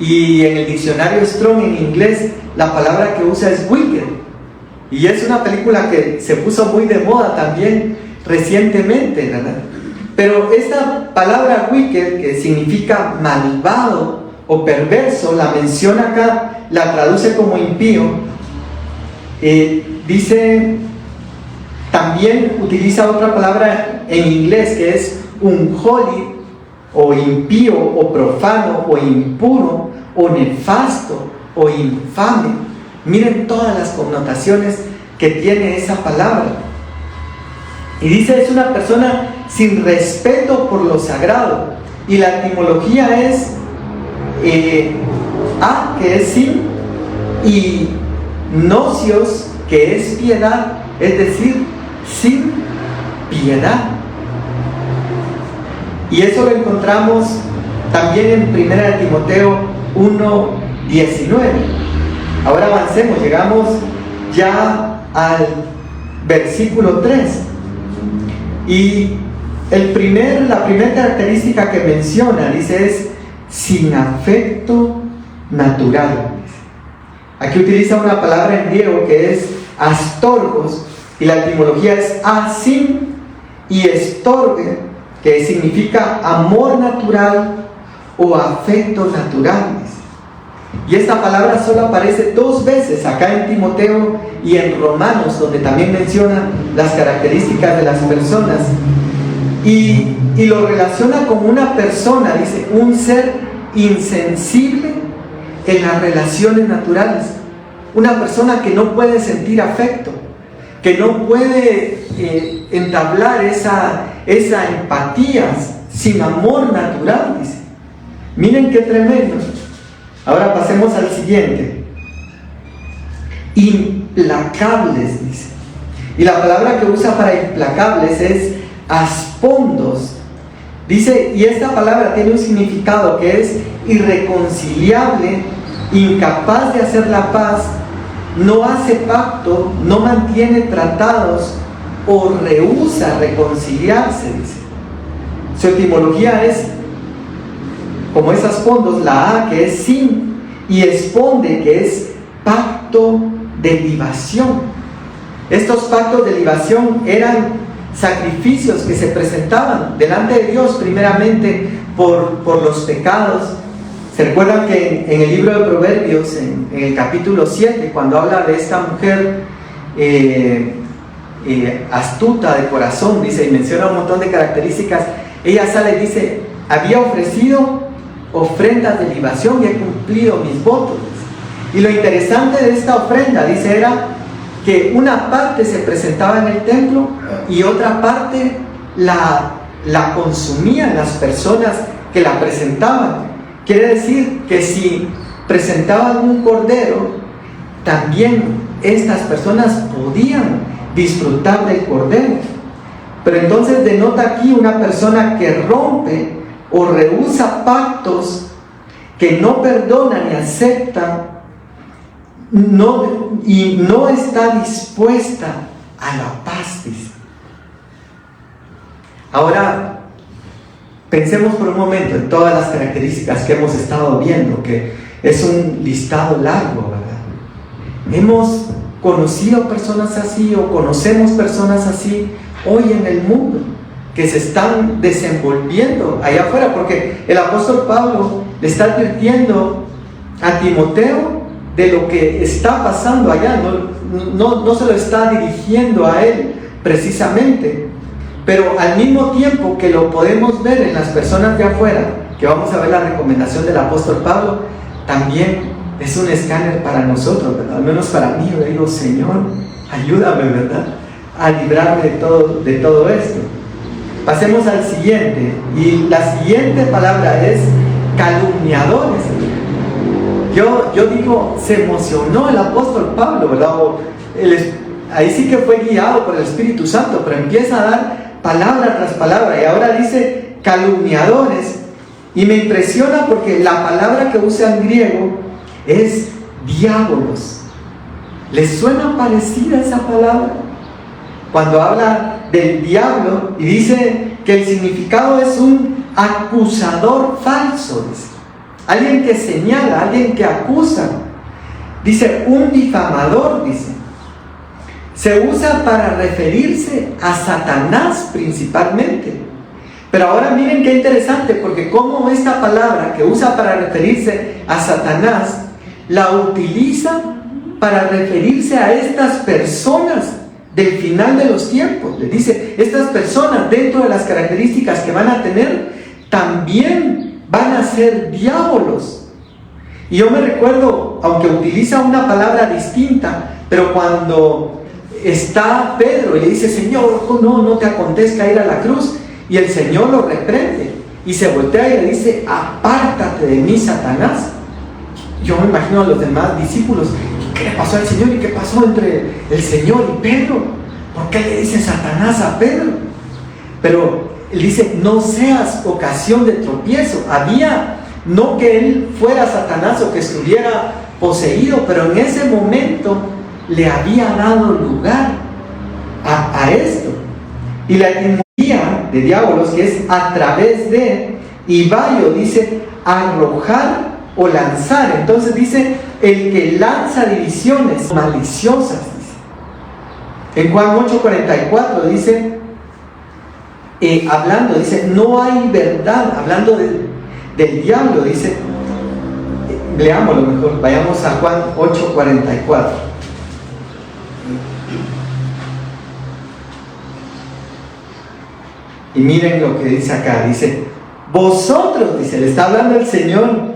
y en el diccionario Strong en inglés, la palabra que usa es wicked. Y es una película que se puso muy de moda también recientemente, ¿verdad? Pero esta palabra wicked, que significa malvado o perverso, la menciona acá, la traduce como impío. Dice, también utiliza otra palabra en inglés que es unholy, o impío, o profano, o impuro, o nefasto, o infame. Miren todas las connotaciones que tiene esa palabra. Y dice, es una persona sin respeto por lo sagrado. Y la etimología es a, que es sin, y nocios, que es piedad, es decir, sin piedad. Y eso lo encontramos también en 1 Timoteo 1:19. Ahora avancemos, llegamos ya al versículo 3. Y la primera característica que menciona, dice, es sin afecto natural. Aquí utiliza una palabra en griego que es astorgos, y la etimología es asin y estorge, que significa amor natural o afecto natural. Y esta palabra solo aparece 2 veces acá en Timoteo y en Romanos, donde también menciona las características de las personas. Y lo relaciona con una persona, dice, un ser insensible en las relaciones naturales. Una persona que no puede sentir afecto, que no puede entablar esa empatía, sin amor natural, dice. Miren qué tremendo. Ahora pasemos al siguiente. Implacables, dice. Y la palabra que usa para implacables es aspondos. Dice, y esta palabra tiene un significado que es irreconciliable, incapaz de hacer la paz, no hace pacto, no mantiene tratados o rehúsa reconciliarse, dice. Su etimología es, como es aspondos, la A, que es sin, y esponde, que es pacto de libación. Estos pactos de libación eran sacrificios que se presentaban delante de Dios primeramente por los pecados. ¿Se recuerdan que en el libro de Proverbios, en el capítulo 7, cuando habla de esta mujer astuta de corazón, dice, y menciona un montón de características, ella sale y dice, había ofrecido ofrendas de libación y he cumplido mis votos. Y lo interesante de esta ofrenda, dice, era que una parte se presentaba en el templo y otra parte la consumían las personas que la presentaban. Quiere decir que si presentaban un cordero, también estas personas podían disfrutar del cordero. Pero entonces denota aquí una persona que rompe o rehúsa pactos, que no perdona ni acepta, y no está dispuesta a la paz, dice. Ahora, pensemos por un momento en todas las características que hemos estado viendo, que es un listado largo, ¿verdad? Hemos conocido personas así o conocemos personas así hoy en el mundo, que se están desenvolviendo allá afuera, porque el apóstol Pablo le está advirtiendo a Timoteo de lo que está pasando allá. No se lo está dirigiendo a él precisamente, pero al mismo tiempo que lo podemos ver en las personas de afuera, que vamos a ver la recomendación del apóstol Pablo, también es un escáner para nosotros, ¿verdad? Al menos para mí. Yo digo, Señor, ayúdame, ¿verdad?, a librarme de todo esto. Pasemos al siguiente, y la siguiente palabra es calumniadores. Yo digo, se emocionó el apóstol Pablo, ¿verdad? Ahí sí que fue guiado por el Espíritu Santo, pero empieza a dar palabra tras palabra, y ahora dice calumniadores, y me impresiona porque la palabra que usa en griego es diabolos. ¿Les suena parecida esa palabra? Cuando habla del diablo y dice que el significado es un acusador falso, dice. Alguien que señala, alguien que acusa. Dice un difamador, dice. Se usa para referirse a Satanás principalmente. Pero ahora miren qué interesante, porque como esta palabra que usa para referirse a Satanás, la utiliza para referirse a estas personas del final de los tiempos. Le dice, estas personas, dentro de las características que van a tener, también van a ser diabolos. Y yo me recuerdo, aunque utiliza una palabra distinta, pero cuando está Pedro y le dice, Señor, no te acontezca ir a la cruz, y el Señor lo reprende y se voltea y le dice, apártate de mí, Satanás. Yo me imagino a los demás discípulos, ¿qué le pasó al Señor? ¿Y qué pasó entre el Señor y Pedro? ¿Por qué le dice Satanás a Pedro? Pero él dice, no seas ocasión de tropiezo. Había, no que él fuera Satanás o que estuviera poseído, pero en ese momento le había dado lugar a esto. Y la etimología de diabolos, que es a través de, y vayo, dice arrojar o lanzar. Entonces dice, el que lanza divisiones maliciosas, dice. En Juan 8:44 dice, hablando, dice, no hay verdad, hablando del diablo, dice, leámoslo mejor, vayamos a Juan 8:44. Y miren lo que dice acá, dice, vosotros, dice, le está hablando el Señor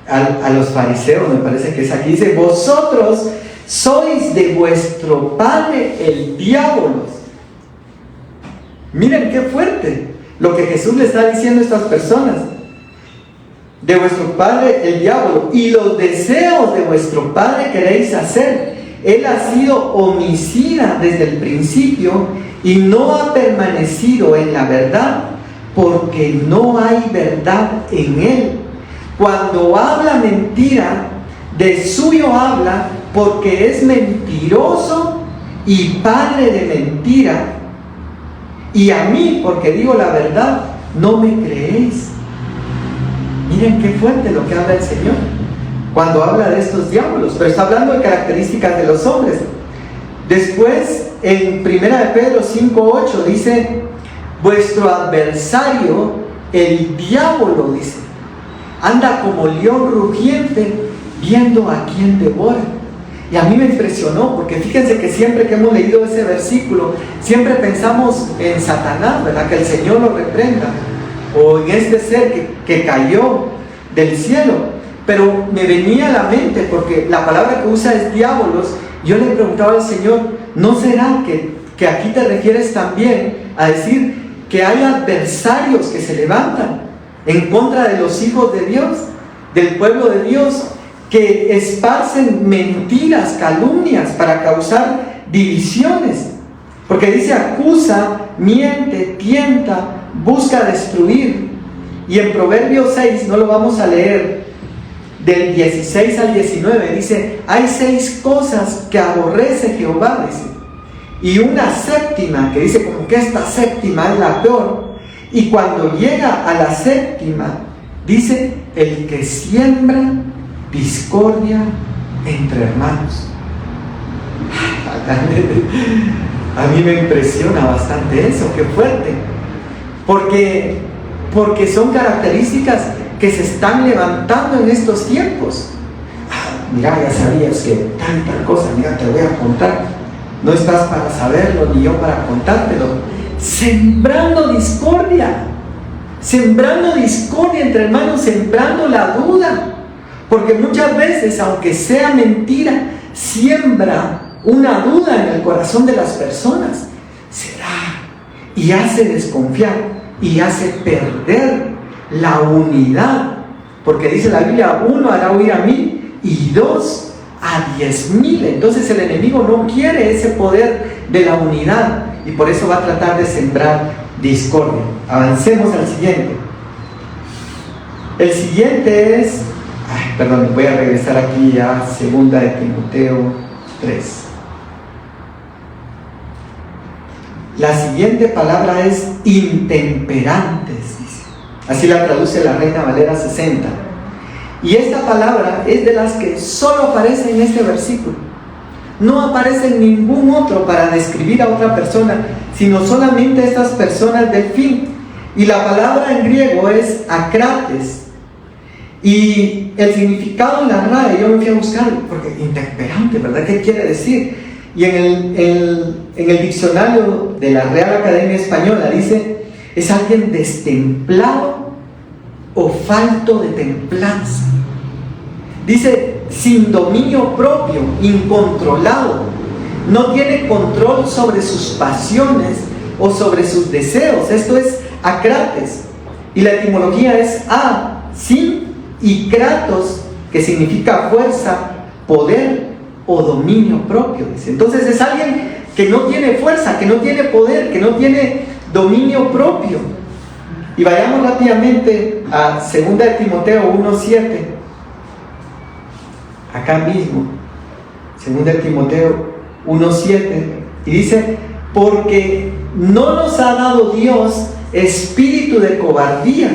a los fariseos, me parece que es aquí, dice, vosotros sois de vuestro padre el diablo. Miren qué fuerte lo que Jesús le está diciendo a estas personas. De vuestro padre el diablo, y los deseos de vuestro padre queréis hacer. Él ha sido homicida desde el principio y no ha permanecido en la verdad, porque no hay verdad en él. Cuando habla mentira, de suyo habla, porque es mentiroso y padre de mentira. Y a mí, porque digo la verdad, no me creéis. Miren qué fuerte lo que habla el Señor cuando habla de estos diablos, pero está hablando de características de los hombres. Después, en 1 de Pedro 5:8 dice, vuestro adversario, el diablo, dice, anda como león rugiente, viendo a quién devora. Y a mí me impresionó, porque fíjense que siempre que hemos leído ese versículo, siempre pensamos en Satanás, ¿verdad? Que el Señor lo reprenda, o en este ser que cayó del cielo. pero me venía a la mente, porque la palabra que usa es diabolos. Yo le preguntaba al Señor, ¿no será que aquí te refieres también a decir que hay adversarios que se levantan en contra de los hijos de Dios, del pueblo de Dios, que esparcen mentiras, calumnias para causar divisiones? Porque dice acusa, miente, tienta, busca destruir. Y en Proverbios 6, no lo vamos a leer, del 16 al 19, dice, hay 6 cosas que aborrece Jehová, dice, y una séptima, que dice como que esta séptima es la peor. Y cuando llega a la séptima, dice, el que siembra discordia entre hermanos. A mí me impresiona bastante eso, qué fuerte, porque son características que se están levantando en estos tiempos. Mira, ya sabías que tal cosa, mira, te voy a contar, no estás para saberlo ni yo para contártelo. Sembrando discordia entre hermanos, sembrando la duda, porque muchas veces, aunque sea mentira, siembra una duda en el corazón de las personas. ¿Será? Y hace desconfiar y hace perder la unidad, porque dice la Biblia, 1 hará huir a 1000 y 2 a 10,000. Entonces el enemigo no quiere ese poder de la unidad y por eso va a tratar de sembrar discordia. Avancemos al siguiente. El siguiente es, voy a regresar aquí a 2 de Timoteo 3. La siguiente palabra es intemperantes, dice. Así la traduce la Reina Valera 60. Y esta palabra es de las que solo aparece en este versículo. No aparece en ningún otro para describir a otra persona, sino solamente estas personas del fin. Y la palabra en griego es akrates. Y el significado en la RAE, yo me fui a buscar, porque intemperante, ¿verdad? ¿Qué quiere decir? Y en el diccionario de la Real Academia Española dice, es alguien destemplado o falto de templanza. Dice, sin dominio propio, incontrolado, no tiene control sobre sus pasiones o sobre sus deseos. Esto es akrates. Y la etimología es sin, y kratos, que significa fuerza, poder o dominio propio. Dice. Entonces es alguien que no tiene fuerza, que no tiene poder, que no tiene dominio propio. Y vayamos rápidamente a 2 de Timoteo 1:7. Acá mismo, 2 de Timoteo 1:7. Y dice, porque no nos ha dado Dios espíritu de cobardía,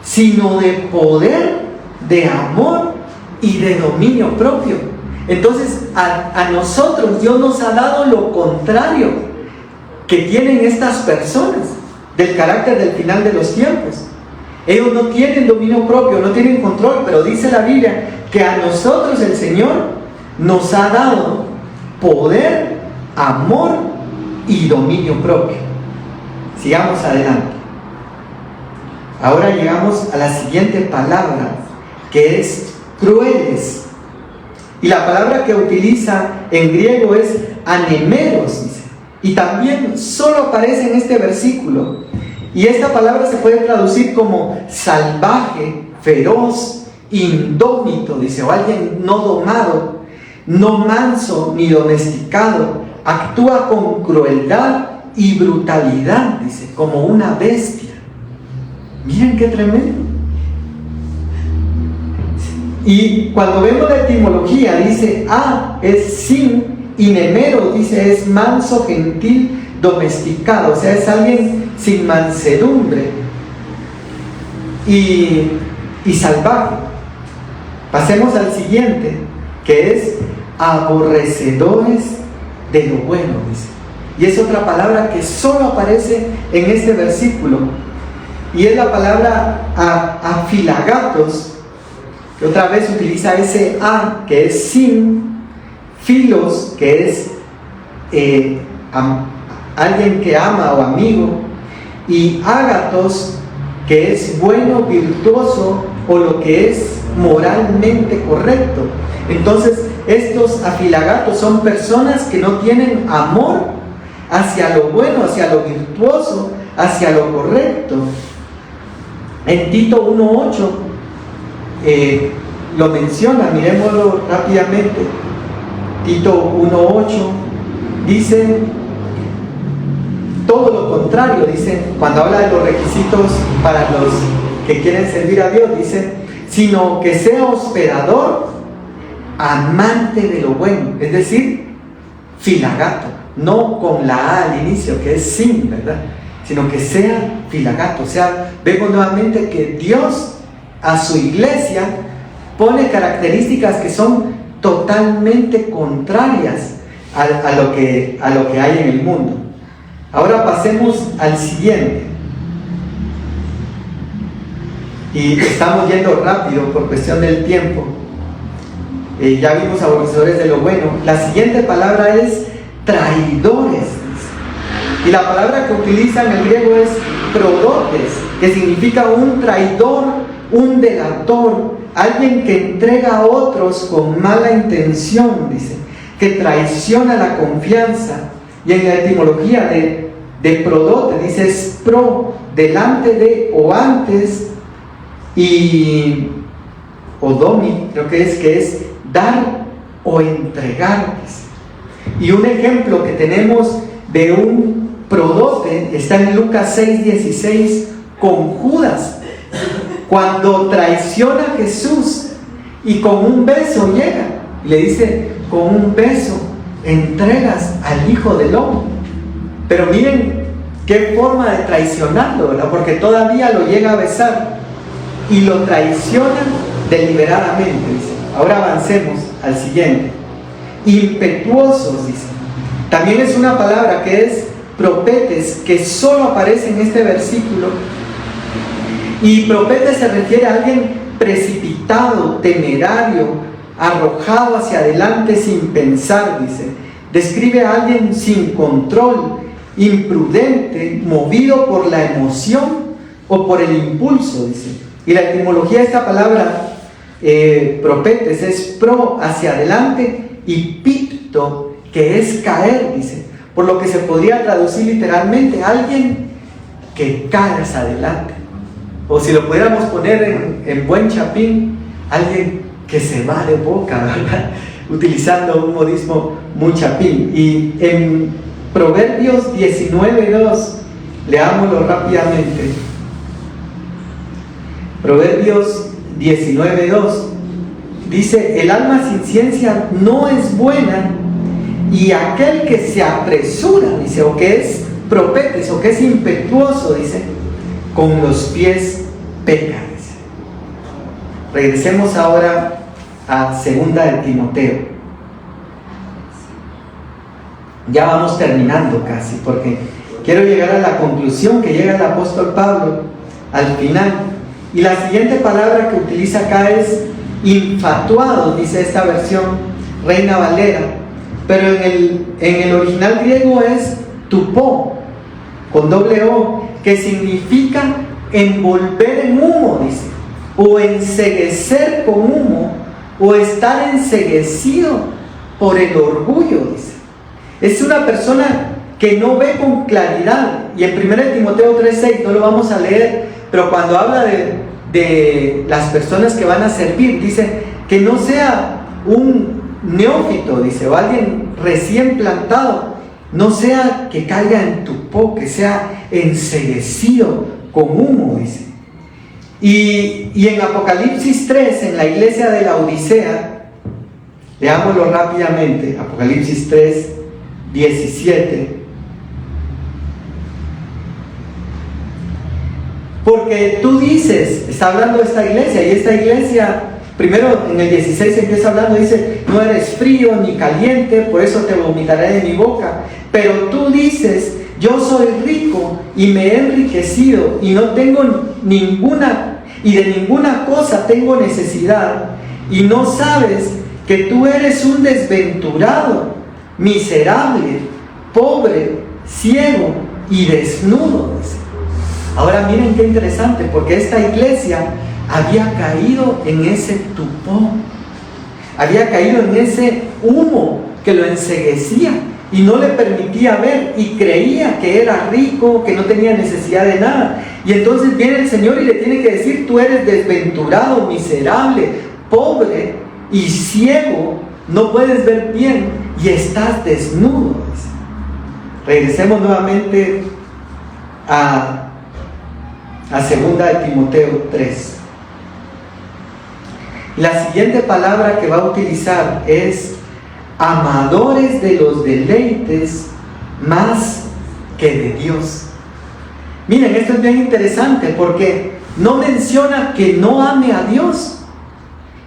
sino de poder, de amor y de dominio propio. Entonces a nosotros Dios nos ha dado lo contrario que tienen estas personas del carácter del final de los tiempos. Ellos no tienen dominio propio, no tienen control, pero dice la Biblia que a nosotros el Señor nos ha dado poder, amor y dominio propio. Sigamos adelante. Ahora llegamos a la siguiente palabra, que es crueles. Y la palabra que utiliza en griego es anemeros, dice. Y también solo aparece en este versículo. Y esta palabra se puede traducir como salvaje, feroz, indómito, dice, o alguien no domado, no manso ni domesticado, actúa con crueldad y brutalidad, dice, como una bestia. Miren qué tremendo. Y cuando vemos la etimología, dice, es sin, y nemero, dice, es manso, gentil, domesticado, o sea, es alguien sin mansedumbre y salvaje. Pasemos al siguiente, que es aborrecedores de lo bueno, dice. Y es otra palabra que solo aparece en este versículo. Y es la palabra afilagatos, que otra vez utiliza ese que es sin, filos, que es alguien que ama o amigo, y ágatos, que es bueno, virtuoso, o lo que es moralmente correcto. Entonces, estos afilagatos son personas que no tienen amor hacia lo bueno, hacia lo virtuoso, hacia lo correcto. En Tito 1:8 lo menciona, miremoslo rápidamente. Tito 1:8 dice todo lo contrario, dice, cuando habla de los requisitos para los que quieren servir a Dios, dice, sino que sea hospedador, amante de lo bueno, es decir, filagato, no con la A al inicio, que es sin, ¿verdad? Sino que sea filagato. O sea, vemos nuevamente que Dios a su iglesia pone características que son totalmente contrarias a lo que hay en el mundo. Ahora pasemos al siguiente. Y estamos yendo rápido por cuestión del tiempo. Ya vimos aborrecedores de lo bueno. La siguiente palabra es traidores. Y la palabra que utiliza en el griego es prodotes, que significa un traidor, un delator, alguien que entrega a otros con mala intención, dice, que traiciona la confianza. Y en la etimología de prodote dice es pro, delante de o antes, y odomi, creo que es dar o entregar. Y un ejemplo que tenemos de un prodote está en Lucas 6:16 con Judas, cuando traiciona a Jesús y con un beso llega y le dice, con un beso entregas al Hijo del Hombre. Pero miren qué forma de traicionarlo, ¿verdad? Porque todavía lo llega a besar y lo traiciona deliberadamente, dice. Ahora avancemos al siguiente. Impetuosos, dice. También es una palabra que es propetes, que solo aparece en este versículo. Y propetes se refiere a alguien precipitado, temerario, arrojado hacia adelante sin pensar, dice. Describe a alguien sin control, imprudente, movido por la emoción o por el impulso, dice. Y la etimología de esta palabra propetes es pro, hacia adelante, y picto, que es caer, dice. Por lo que se podría traducir literalmente, alguien que cae hacia adelante. O si lo pudiéramos poner en buen chapín, alguien que se va de boca, ¿verdad? Utilizando un modismo muy chapín. Y en Proverbios 19:2, leámoslo rápidamente. Proverbios 19:2 dice, el alma sin ciencia no es buena, y aquel que se apresura, dice, o que es propetes, o que es impetuoso, dice, con los pies peca, dice. Regresemos ahora a 2 de Timoteo. Ya vamos terminando casi, porque quiero llegar a la conclusión que llega el apóstol Pablo al final. Y la siguiente palabra que utiliza acá es infatuado, dice esta versión Reina Valera, pero en el original griego es tupó, con doble O, que significa envolver en humo, dice, o enceguecer con humo, o estar enceguecido por el orgullo, dice. Es una persona que no ve con claridad. Y en 1 Timoteo 3:6, no lo vamos a leer, pero cuando habla de las personas que van a servir, dice que no sea un neófito, dice, o alguien recién plantado, no sea que caiga en tupó, que sea enceguecido con humo, dice. Y en Apocalipsis 3, en la iglesia de la Odisea, leámoslo rápidamente, Apocalipsis 3:17. Porque tú dices, está hablando de esta iglesia, y esta iglesia, primero en el 16 empieza hablando, dice, no eres frío ni caliente, por eso te vomitaré de mi boca. Pero tú dices, yo soy rico y me he enriquecido y no tengo ninguna, y de ninguna cosa tengo necesidad, y no sabes que tú eres un desventurado, miserable, pobre, ciego y desnudo, dice. Ahora miren qué interesante, porque esta iglesia había caído en ese tupor, había caído en ese humo que lo enceguecía y no le permitía ver, y creía que era rico, que no tenía necesidad de nada. Y entonces viene el Señor y le tiene que decir: tú eres desventurado, miserable, pobre y ciego, no puedes ver bien y estás desnudo. Regresemos nuevamente a 2 de Timoteo 3. La siguiente palabra que va a utilizar es amadores de los deleites más que de Dios. Miren, esto es bien interesante porque no menciona que no ame a Dios.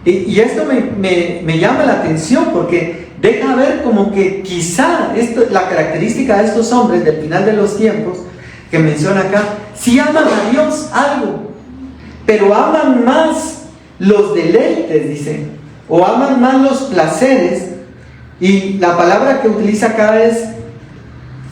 Y esto me llama la atención porque deja ver como que quizá la característica de estos hombres del final de los tiempos que menciona acá, sí aman a Dios algo, pero aman más los deleites, dice, o aman más los placeres. Y la palabra que utiliza acá es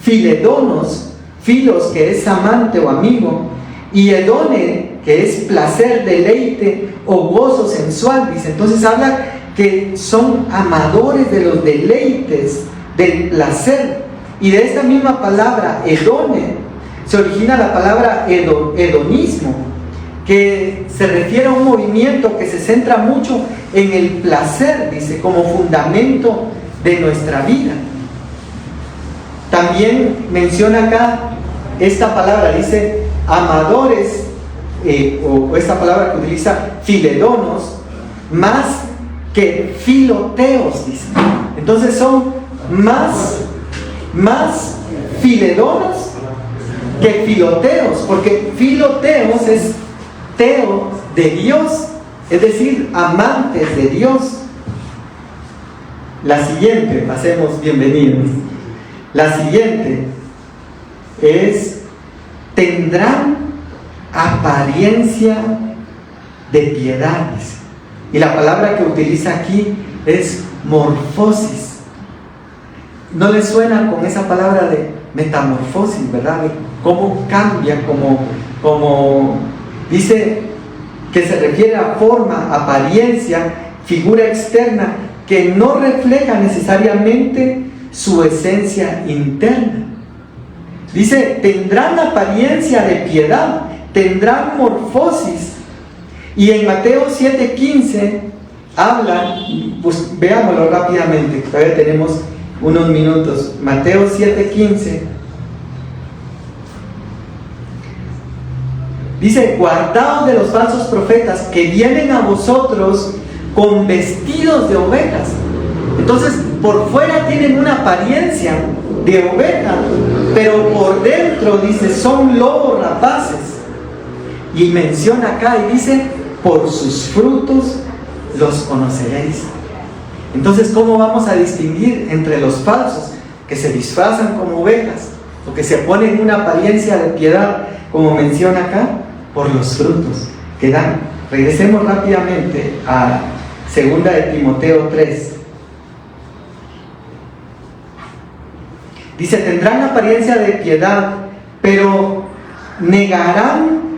filedonos, filos, que es amante o amigo, y edone, que es placer, deleite o gozo sensual, dice. Entonces habla que son amadores de los deleites, del placer. Y de esta misma palabra, edone, se origina la palabra hedonismo, que se refiere a un movimiento que se centra mucho en el placer, dice, como fundamento de nuestra vida. También menciona acá esta palabra, dice amadores, o esta palabra que utiliza filedonos, más que filoteos, dice. Entonces son más filedonos que filoteos, porque filoteos es teo de Dios, es decir, amantes de Dios. La siguiente, pasemos, bienvenidos. La siguiente es: tendrán apariencia de piedad. Y la palabra que utiliza aquí es morfosis. ¿No les suena con esa palabra de metamorfosis, verdad? De cómo cambia, como dice que se refiere a forma, apariencia, figura externa, que no refleja necesariamente su esencia interna. Dice, tendrán apariencia de piedad, tendrán morfosis. Y en Mateo 7:15 habla, pues veámoslo rápidamente, todavía tenemos unos minutos. Mateo 7:15 dice: guardaos de los falsos profetas que vienen a vosotros con vestidos de ovejas. Entonces, por fuera tienen una apariencia de oveja, pero por dentro, dice, son lobos rapaces. Y menciona acá y dice: por sus frutos los conoceréis. Entonces, ¿cómo vamos a distinguir entre los falsos que se disfrazan como ovejas o que se ponen una apariencia de piedad, como menciona acá? Por los frutos que dan. Regresemos rápidamente a 2 de Timoteo 3. Dice: tendrán apariencia de piedad, pero negarán.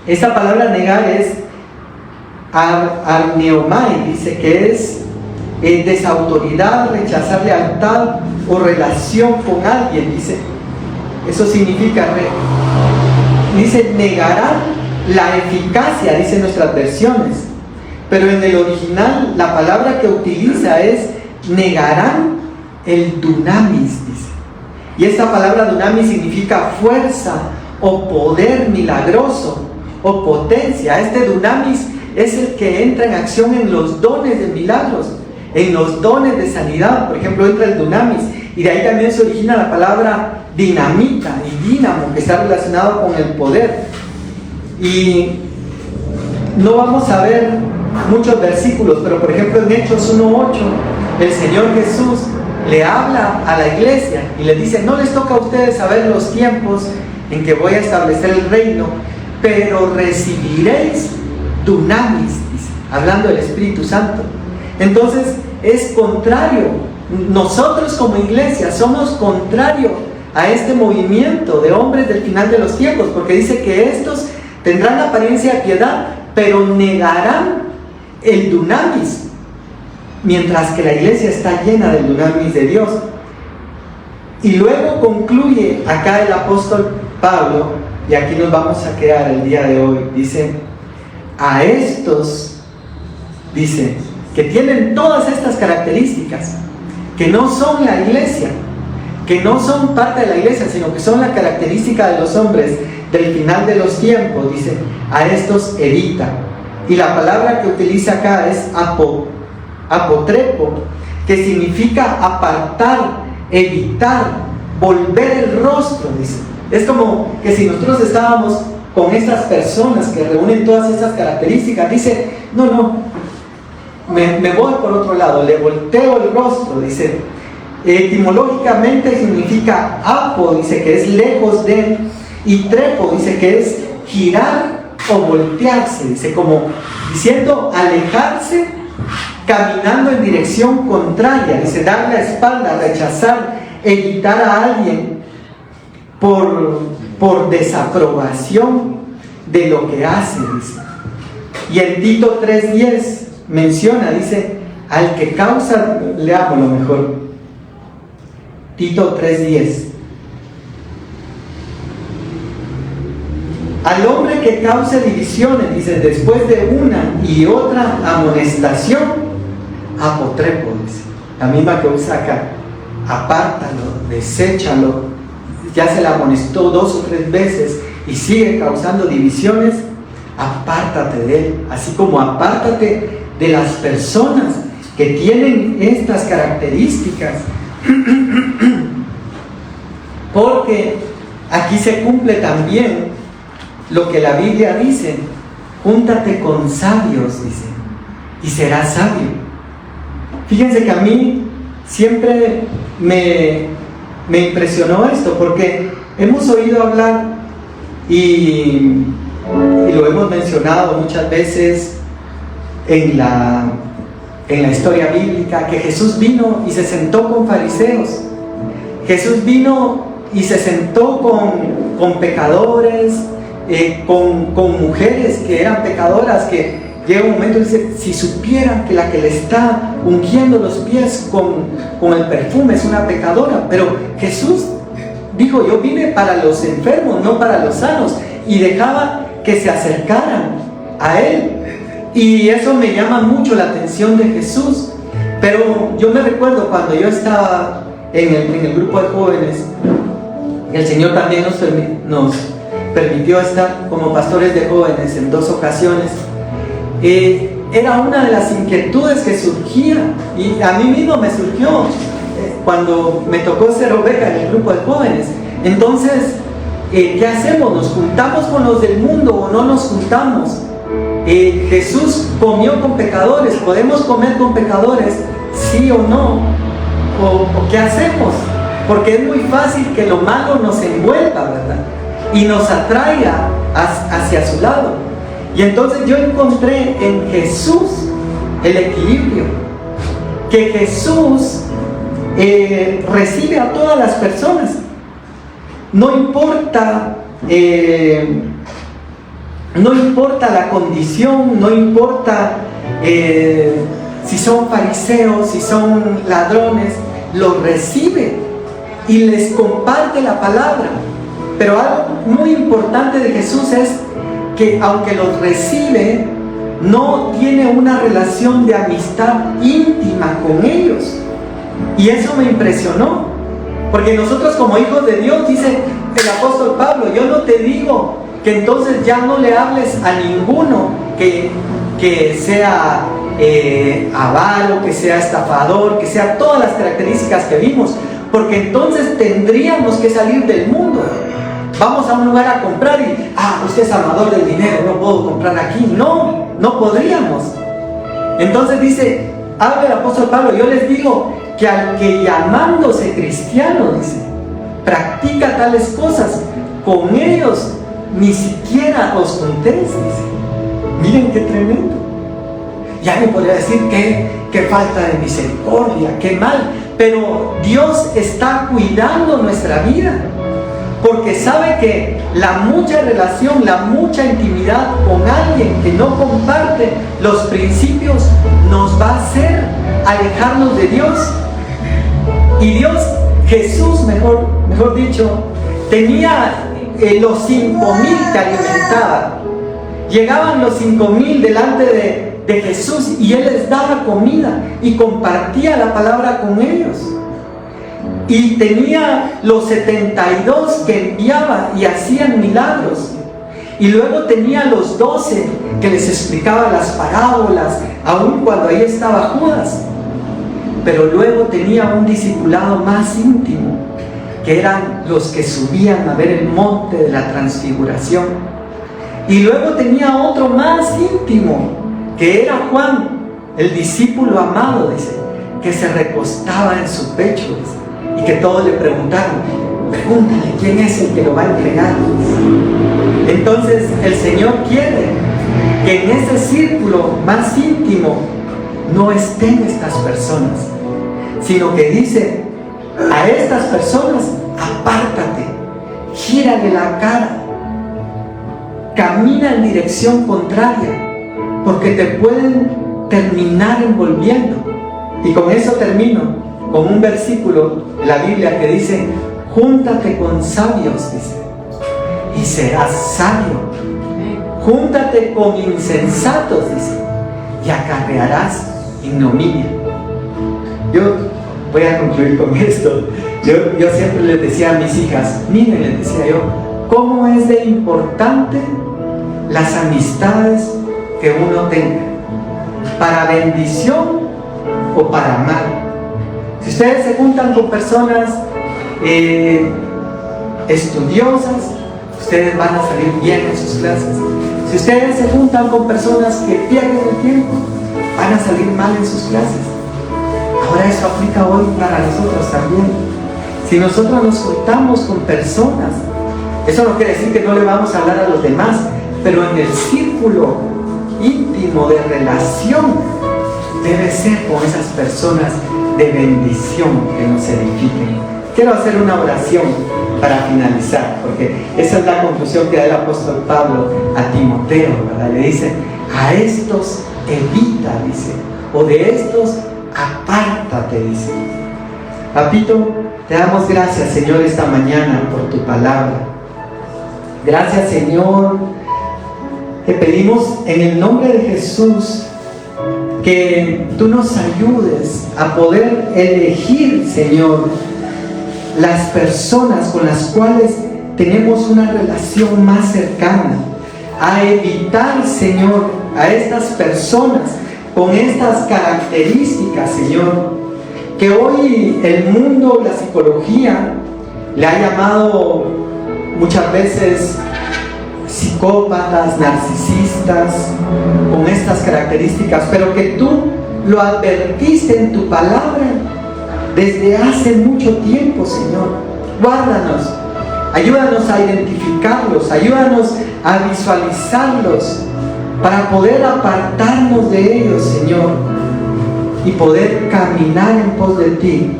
Esa palabra negar es arneomai, dice que es desautoridad, rechazar lealtad o relación con alguien, dice. Eso significa, dice, negarán la eficacia, dicen nuestras versiones, pero en el original la palabra que utiliza es negarán el dunamis, dice. Y esta palabra dunamis significa fuerza o poder milagroso o potencia. Este dunamis es el que entra en acción en los dones de milagros, en los dones de sanidad. Por ejemplo, entra el dunamis, y de ahí también se origina la palabra dinamita y dínamo, que está relacionado con el poder. Y no vamos a ver muchos versículos, pero por ejemplo en Hechos 1:8 el Señor Jesús le habla a la iglesia y le dice: no les toca a ustedes saber los tiempos en que voy a establecer el reino, pero recibiréis dunamis, dice, hablando del Espíritu Santo. Entonces es contrario. Nosotros como iglesia somos contrario a este movimiento de hombres del final de los tiempos, porque dice que estos tendrán apariencia de piedad, pero negarán el dunamis, mientras que la iglesia está llena del dunamis de Dios. Y luego concluye acá el apóstol Pablo, y aquí nos vamos a quedar el día de hoy. Dice, a estos, dice, que tienen todas estas características, que no son la iglesia, que no son parte de la iglesia, sino que son la característica de los hombres del final de los tiempos, dice, a estos evita. Y la palabra que utiliza acá es apotrepo, que significa apartar, evitar, volver el rostro, dice. Es como que si nosotros estábamos con estas personas que reúnen todas estas características, dice, no, me voy por otro lado, le volteo el rostro, dice. Etimológicamente significa apo, dice que es lejos de, y trepo, dice que es girar o voltearse, dice, como diciendo alejarse, caminando en dirección contraria, dice, dar la espalda, rechazar, evitar a alguien por desaprobación de lo que hace, dice. Y en Tito 3:10 menciona, dice, al que causa, leamos lo mejor, Tito 3:10, al hombre que cause divisiones, dice, después de una y otra amonestación, apotrepo, dice, la misma que usa acá, apártalo, deséchalo, ya se le amonestó 2 o 3 veces y sigue causando divisiones, apártate de él, así como apártate de las personas que tienen estas características, porque aquí se cumple también lo que la Biblia dice, júntate con sabios, dice, y serás sabio. Fíjense que a mí siempre me impresionó esto, porque hemos oído hablar y lo hemos mencionado muchas veces en la historia bíblica, que Jesús vino y se sentó con fariseos. Jesús vino y se sentó con pecadores, con mujeres que eran pecadoras, que llega un momento y dice, si supieran que la que le está ungiendo los pies con el perfume es una pecadora. Pero Jesús dijo, yo vine para los enfermos, no para los sanos, y dejaba que se acercaran a Él. Y eso me llama mucho la atención de Jesús. Pero yo me recuerdo cuando yo estaba en el grupo de jóvenes, el Señor también nos permitió estar como pastores de jóvenes en 2 ocasiones. Era una de las inquietudes que surgía, y a mí mismo me surgió cuando me tocó ser oveja en el grupo de jóvenes. Entonces, ¿qué hacemos? ¿Nos juntamos con los del mundo o no nos juntamos? Jesús comió con pecadores, ¿podemos comer con pecadores? ¿Sí o no? ¿O qué hacemos? Porque es muy fácil que lo malo nos envuelva, ¿verdad? Y nos atraiga hacia su lado. Y entonces yo encontré en Jesús el equilibrio, que Jesús recibe a todas las personas, no importa la condición, no importa si son fariseos, si son ladrones, los recibe y les comparte la palabra. Pero algo muy importante de Jesús es que aunque los recibe, no tiene una relación de amistad íntima con ellos. Y eso me impresionó, porque nosotros como hijos de Dios, dice el apóstol Pablo, yo no te digo que entonces ya no le hables a ninguno que sea avaro, que sea estafador, que sea todas las características que vimos, porque entonces tendríamos que salir del mundo. Vamos a un lugar a comprar y, usted es amador del dinero, no puedo comprar aquí. No podríamos. Entonces dice, habla el apóstol Pablo, yo les digo que al que llamándose cristiano, dice, practica tales cosas, con ellos ni siquiera os juntéis, dice. Miren qué tremendo. Ya me podría decir que falta de misericordia, qué mal, pero Dios está cuidando nuestra vida. porque sabe que la mucha relación, la mucha intimidad con alguien que no comparte los principios nos va a hacer alejarnos de Dios. Y Dios, Jesús mejor dicho, tenía los 5,000 que alimentaban. Llegaban los 5,000 delante de Jesús y Él les daba comida y compartía la palabra con ellos. Y tenía los 72 que enviaba y hacían milagros. Y luego tenía los 12 que les explicaba las parábolas, aun cuando ahí estaba Judas. Pero luego tenía un discipulado más íntimo, que eran los que subían a ver el monte de la transfiguración. Y luego tenía otro más íntimo, que era Juan, el discípulo amado, dice, que se recostaba en su pecho, dice, y que todos le preguntaron, pregúntale quién es el que lo va a entregar. Entonces el Señor quiere que en ese círculo más íntimo no estén estas personas, sino que dice a estas personas: apártate, gírale la cara, camina en dirección contraria, porque te pueden terminar envolviendo. Y con eso termino, con un versículo de la Biblia que dice: júntate con sabios, dice, y serás sabio. Júntate con insensatos, dice, y acarrearás ignominia. Yo voy a concluir con esto. Yo siempre les decía a mis hijas, miren, les decía yo, cómo es de importante las amistades que uno tenga, para bendición o para mal. Si ustedes se juntan con personas estudiosas, ustedes van a salir bien en sus clases. Si ustedes se juntan con personas que pierden el tiempo, van a salir mal en sus clases. Ahora eso aplica hoy para nosotros también. Si nosotros nos juntamos con personas, eso no quiere decir que no le vamos a hablar a los demás, pero en el círculo íntimo de relación debe ser con esas personas de bendición que nos edifiquen. Quiero hacer una oración para finalizar, porque esa es la conclusión que da el apóstol Pablo a Timoteo, ¿verdad? Le dice: a estos evita, dice, o de estos apártate, dice. Papito, te damos gracias, Señor, esta mañana por tu palabra. Gracias, Señor. Te pedimos en el nombre de Jesús que tú nos ayudes a poder elegir, Señor, las personas con las cuales tenemos una relación más cercana, a evitar, Señor, a estas personas con estas características, Señor, que hoy el mundo, la psicología, le ha llamado muchas veces psicópatas, narcisistas, con estas características, pero que tú lo advertiste en tu palabra desde hace mucho tiempo, Señor. Guárdanos, ayúdanos a identificarlos, ayúdanos a visualizarlos para poder apartarnos de ellos, Señor, y poder caminar en pos de ti,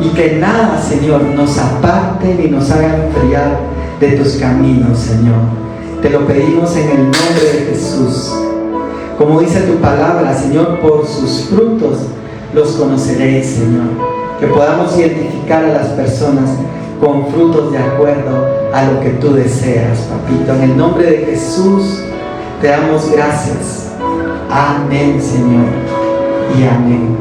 y que nada, Señor, nos aparte ni nos haga enfriar de tus caminos, Señor. Te lo pedimos en el nombre de Jesús. Como dice tu palabra, Señor, por sus frutos los conoceréis, Señor. Que podamos identificar a las personas con frutos de acuerdo a lo que tú deseas, papito. En el nombre de Jesús te damos gracias. Amén, Señor, y amén.